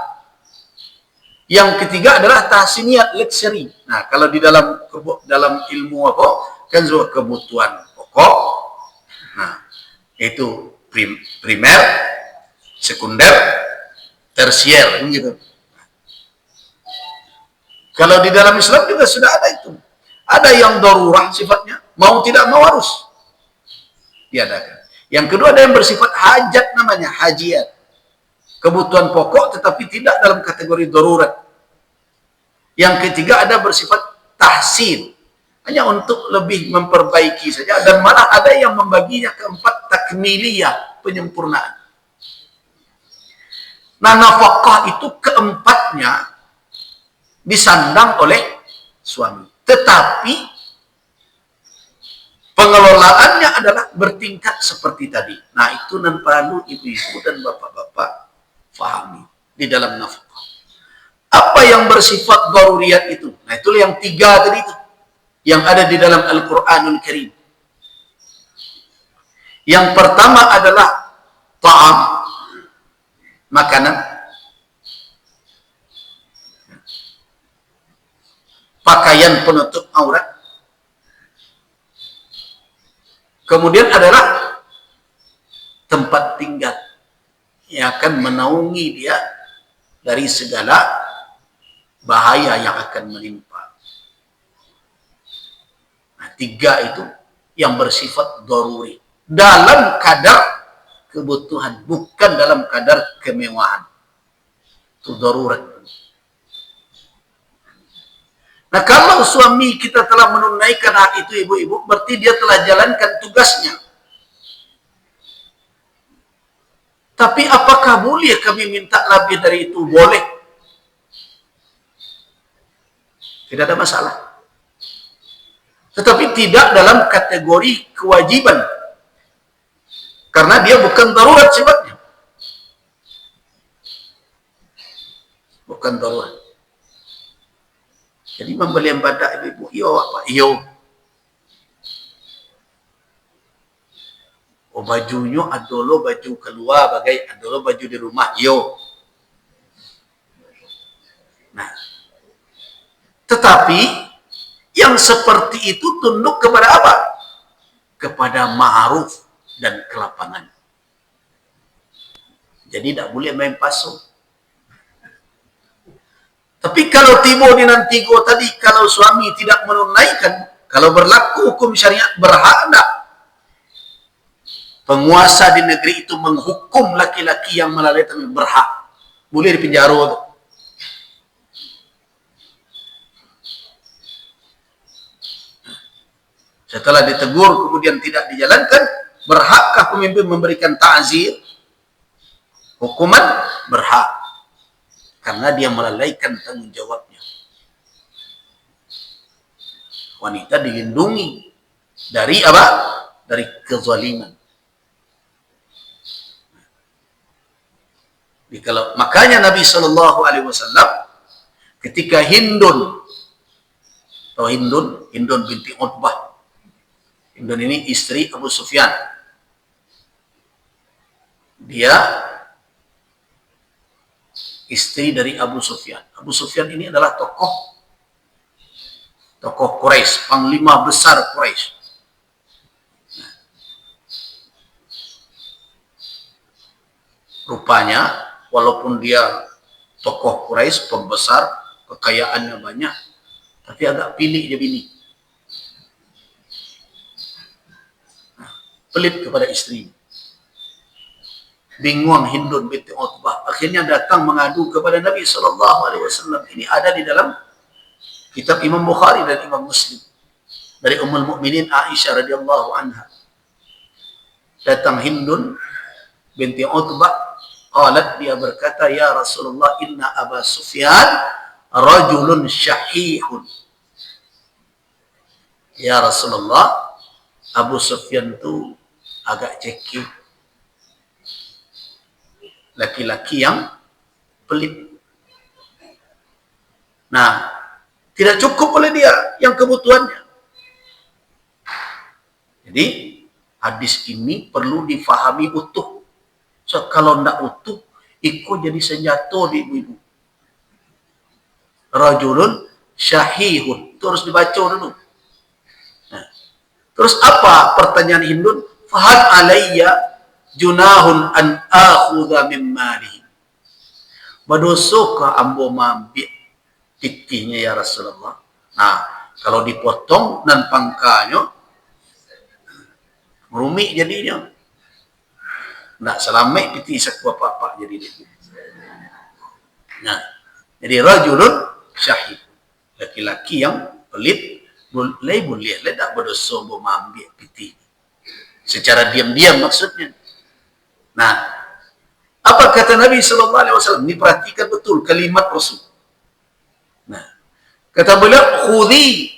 Yang ketiga adalah tahsiniyat, luxury. Nah, kalau di dalam ilmu apa? Kan kebutuhan pokok. Nah, itu primer, sekunder, tersier gitu. Kalau di dalam Islam juga sudah ada itu. Ada yang darurah sifatnya, mau tidak mau harus diadakan. Yang kedua ada yang bersifat hajat, namanya hajiat. Kebutuhan pokok tetapi tidak dalam kategori darurat. Yang ketiga ada bersifat tahsin, hanya untuk lebih memperbaiki saja, dan malah ada yang membaginya keempat takmiliyah, penyempurnaan. Nah, nafkah itu keempatnya disandang oleh suami. Tetapi pengelolaannya adalah bertingkat seperti tadi. Nah, itu nan perlu ibu-ibu dan bapak-bapak fahami di dalam nafkah. Apa yang bersifat daruriyat itu? Nah, itulah yang 3 tadi itu, yang ada di dalam Al-Quranul Karim. Yang pertama adalah ta'am, makanan. Pakaian penutup aurat. Kemudian adalah tempat tinggal yang akan menaungi dia dari segala bahaya yang akan menimpa. Nah, 3 itu yang bersifat daruri. Dalam kadar kebutuhan, bukan dalam kadar kemewahan. Itu darurat. Nah, kalau suami kita telah menunaikan hak itu, ibu-ibu, berarti dia telah jalankan tugasnya. Tapi apakah boleh kami minta lebih dari itu? Boleh. Tidak ada masalah. Tetapi tidak dalam kategori kewajiban. Karena dia bukan darurat sifatnya. Bukan darurat. Jadi membeli badak ibu-ibu, iyo apa? Iyo. Oh, bajunya adolo baju keluar bagai adolo baju di rumah, iyo. Nah, tetapi yang seperti itu tunduk kepada apa? Kepada ma'ruf dan kelapangan. Jadi tidak boleh main pasung. Tapi kalau tibo di nantigo tadi, kalau suami tidak menunaikan, kalau berlaku hukum syariat, berhak tak penguasa di negeri itu menghukum laki-laki yang melalaikan? Berhak. Boleh dipenjara itu. Setelah ditegur kemudian tidak dijalankan, berhakkah pemimpin memberikan ta'zir? Hukuman? Berhak. Karena dia melalaikan tanggung jawabnya. Wanita dilindungi dari apa? Dari kezaliman. Makanya Nabi SAW ketika Hindun, atau Hindun binti Utbah. Hindun ini istri Abu Sufyan. Dia istri dari Abu Sufyan. Abu Sufyan ini adalah tokoh Quraisy, panglima besar Quraisy. Nah, rupanya walaupun dia tokoh Quraisy, pembesar, kekayaannya banyak, tapi agak pilih dia bini. Nah, pelit kepada istri. Bingung Hindun binti Utbah. Akhirnya datang mengadu kepada Nabi SAW. Ini ada di dalam kitab Imam Bukhari dan Imam Muslim. Dari Ummul Mukminin Aisyah radhiyallahu anha. Datang Hindun binti Utbah. Qalat, dia berkata, ya Rasulullah, inna Aba Sufyan rajulun syahihun. Ya Rasulullah, Abu Sufyan itu agak cekik. Laki-laki yang pelit. Nah, tidak cukup oleh dia yang kebutuhannya. Jadi, hadis ini perlu difahami utuh. So, kalau tidak utuh, ikut jadi senjata di ibu-ibu. Rajulun syahihun. Itu harus dibaca dulu. Nah, terus apa pertanyaan Hindun? Fahad alayya junahun an akhudha min mali. Badosokah ambo mambit titinya ya Rasulullah? Nah, kalau dipotong dan pangkanya merumik jadinya. Nak selamat piti sakwa apa jadi dia. Nah, jadi rajulun syahid, laki-laki yang pelit, boleh tak berdosa ambo mambit piti. Secara diam-diam maksudnya. Nah, apa kata Nabi SAW? Ini perhatikan betul kalimat Rasul. Nah, Kata beliau, khudhi,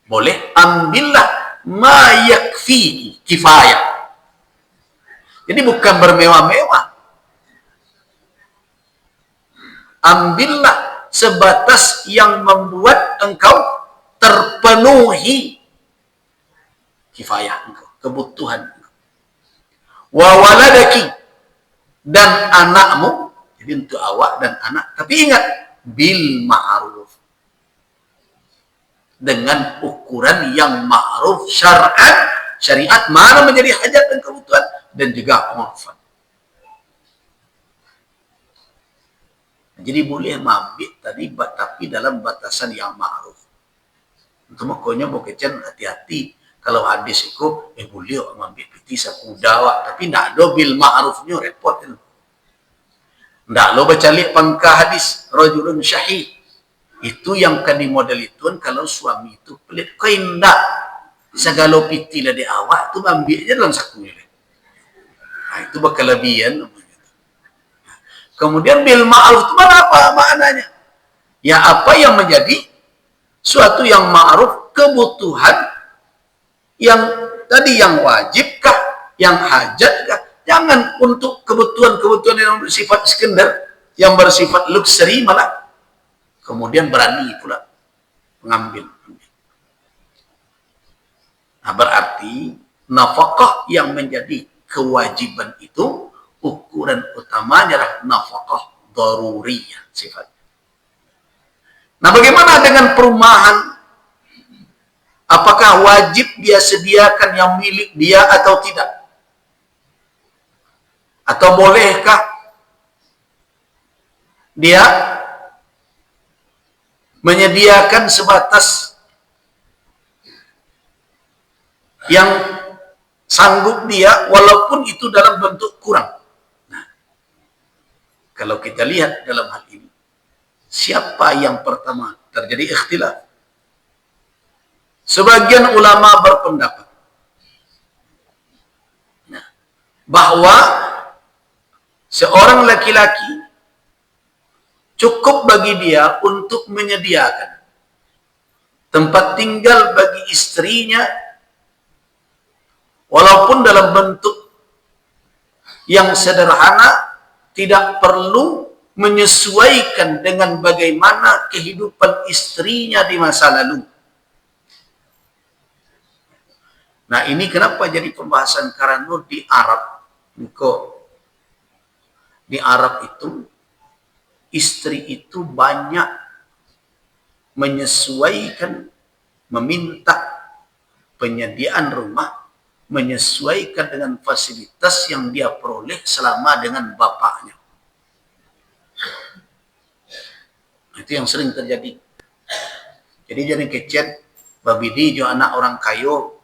boleh, ambillah ma yakfi, kifayah. Jadi bukan bermewah-mewah. Ambillah sebatas yang membuat engkau terpenuhi kifayah engkau, kebutuhan engkau. Wa waladaki, dan anakmu. Jadi untuk awak dan anak. Tapi ingat, bil ma'ruf, dengan ukuran yang ma'ruf syar'an, syariat, mana menjadi hajat dan kebutuhan, dan juga urfan. Jadi boleh mabit tadi, tapi dalam batasan yang ma'ruf. Itu makanya bokecan hati-hati. Kalau hadis itu, boleh mabit piti sakuda wak, tapi tidak ada bil ma'rufnya, repot. Tidak lo baca lihat pangka hadis, rajulun syahih. Itu yang kan di model itu, kalau suami itu pelit, kau tidak segala piti lah di awak, itu ambil aja dalam sakunya. Nah, itu berkelebihan. Kemudian bil ma'ruf itu apa maknanya? Ya apa yang menjadi suatu yang ma'ruf, kebutuhan yang tadi yang wajibkah, yang hajatkah? Jangan untuk kebutuhan-kebutuhan yang bersifat sekunder, yang bersifat luxury malah kemudian berani pula mengambil. Nah, berarti nafkah yang menjadi kewajiban itu ukuran utamanya adalah nafkah daruriyah sifatnya. Nah, bagaimana dengan perumahan? Apakah wajib dia sediakan yang milik dia atau tidak? Atau bolehkah dia menyediakan sebatas yang sanggup dia, walaupun itu dalam bentuk kurang? Nah, kalau kita lihat dalam hal ini, siapa yang pertama terjadi ikhtilaf? Sebagian ulama berpendapat bahwa seorang laki-laki cukup bagi dia untuk menyediakan tempat tinggal bagi istrinya, walaupun dalam bentuk yang sederhana, tidak perlu menyesuaikan dengan bagaimana kehidupan istrinya di masa lalu. Nah, ini kenapa jadi pembahasan, karena di Arab, di Arab itu istri itu banyak menyesuaikan, meminta penyediaan rumah menyesuaikan dengan fasilitas yang dia peroleh selama dengan bapaknya. Itu yang sering terjadi. Jadi jadi kecet babidi jo anak orang kayo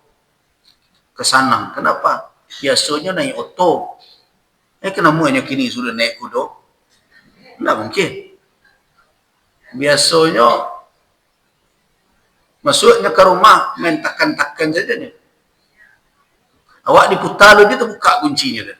kesanang. Kenapa? Biasanya naik oto. Kenapa hanya kini sudah naik kudo? Tidak mungkin. Biasanya masuknya ke rumah main takkan-takkan saja nih. Awak diputar dia terbuka kuncinya.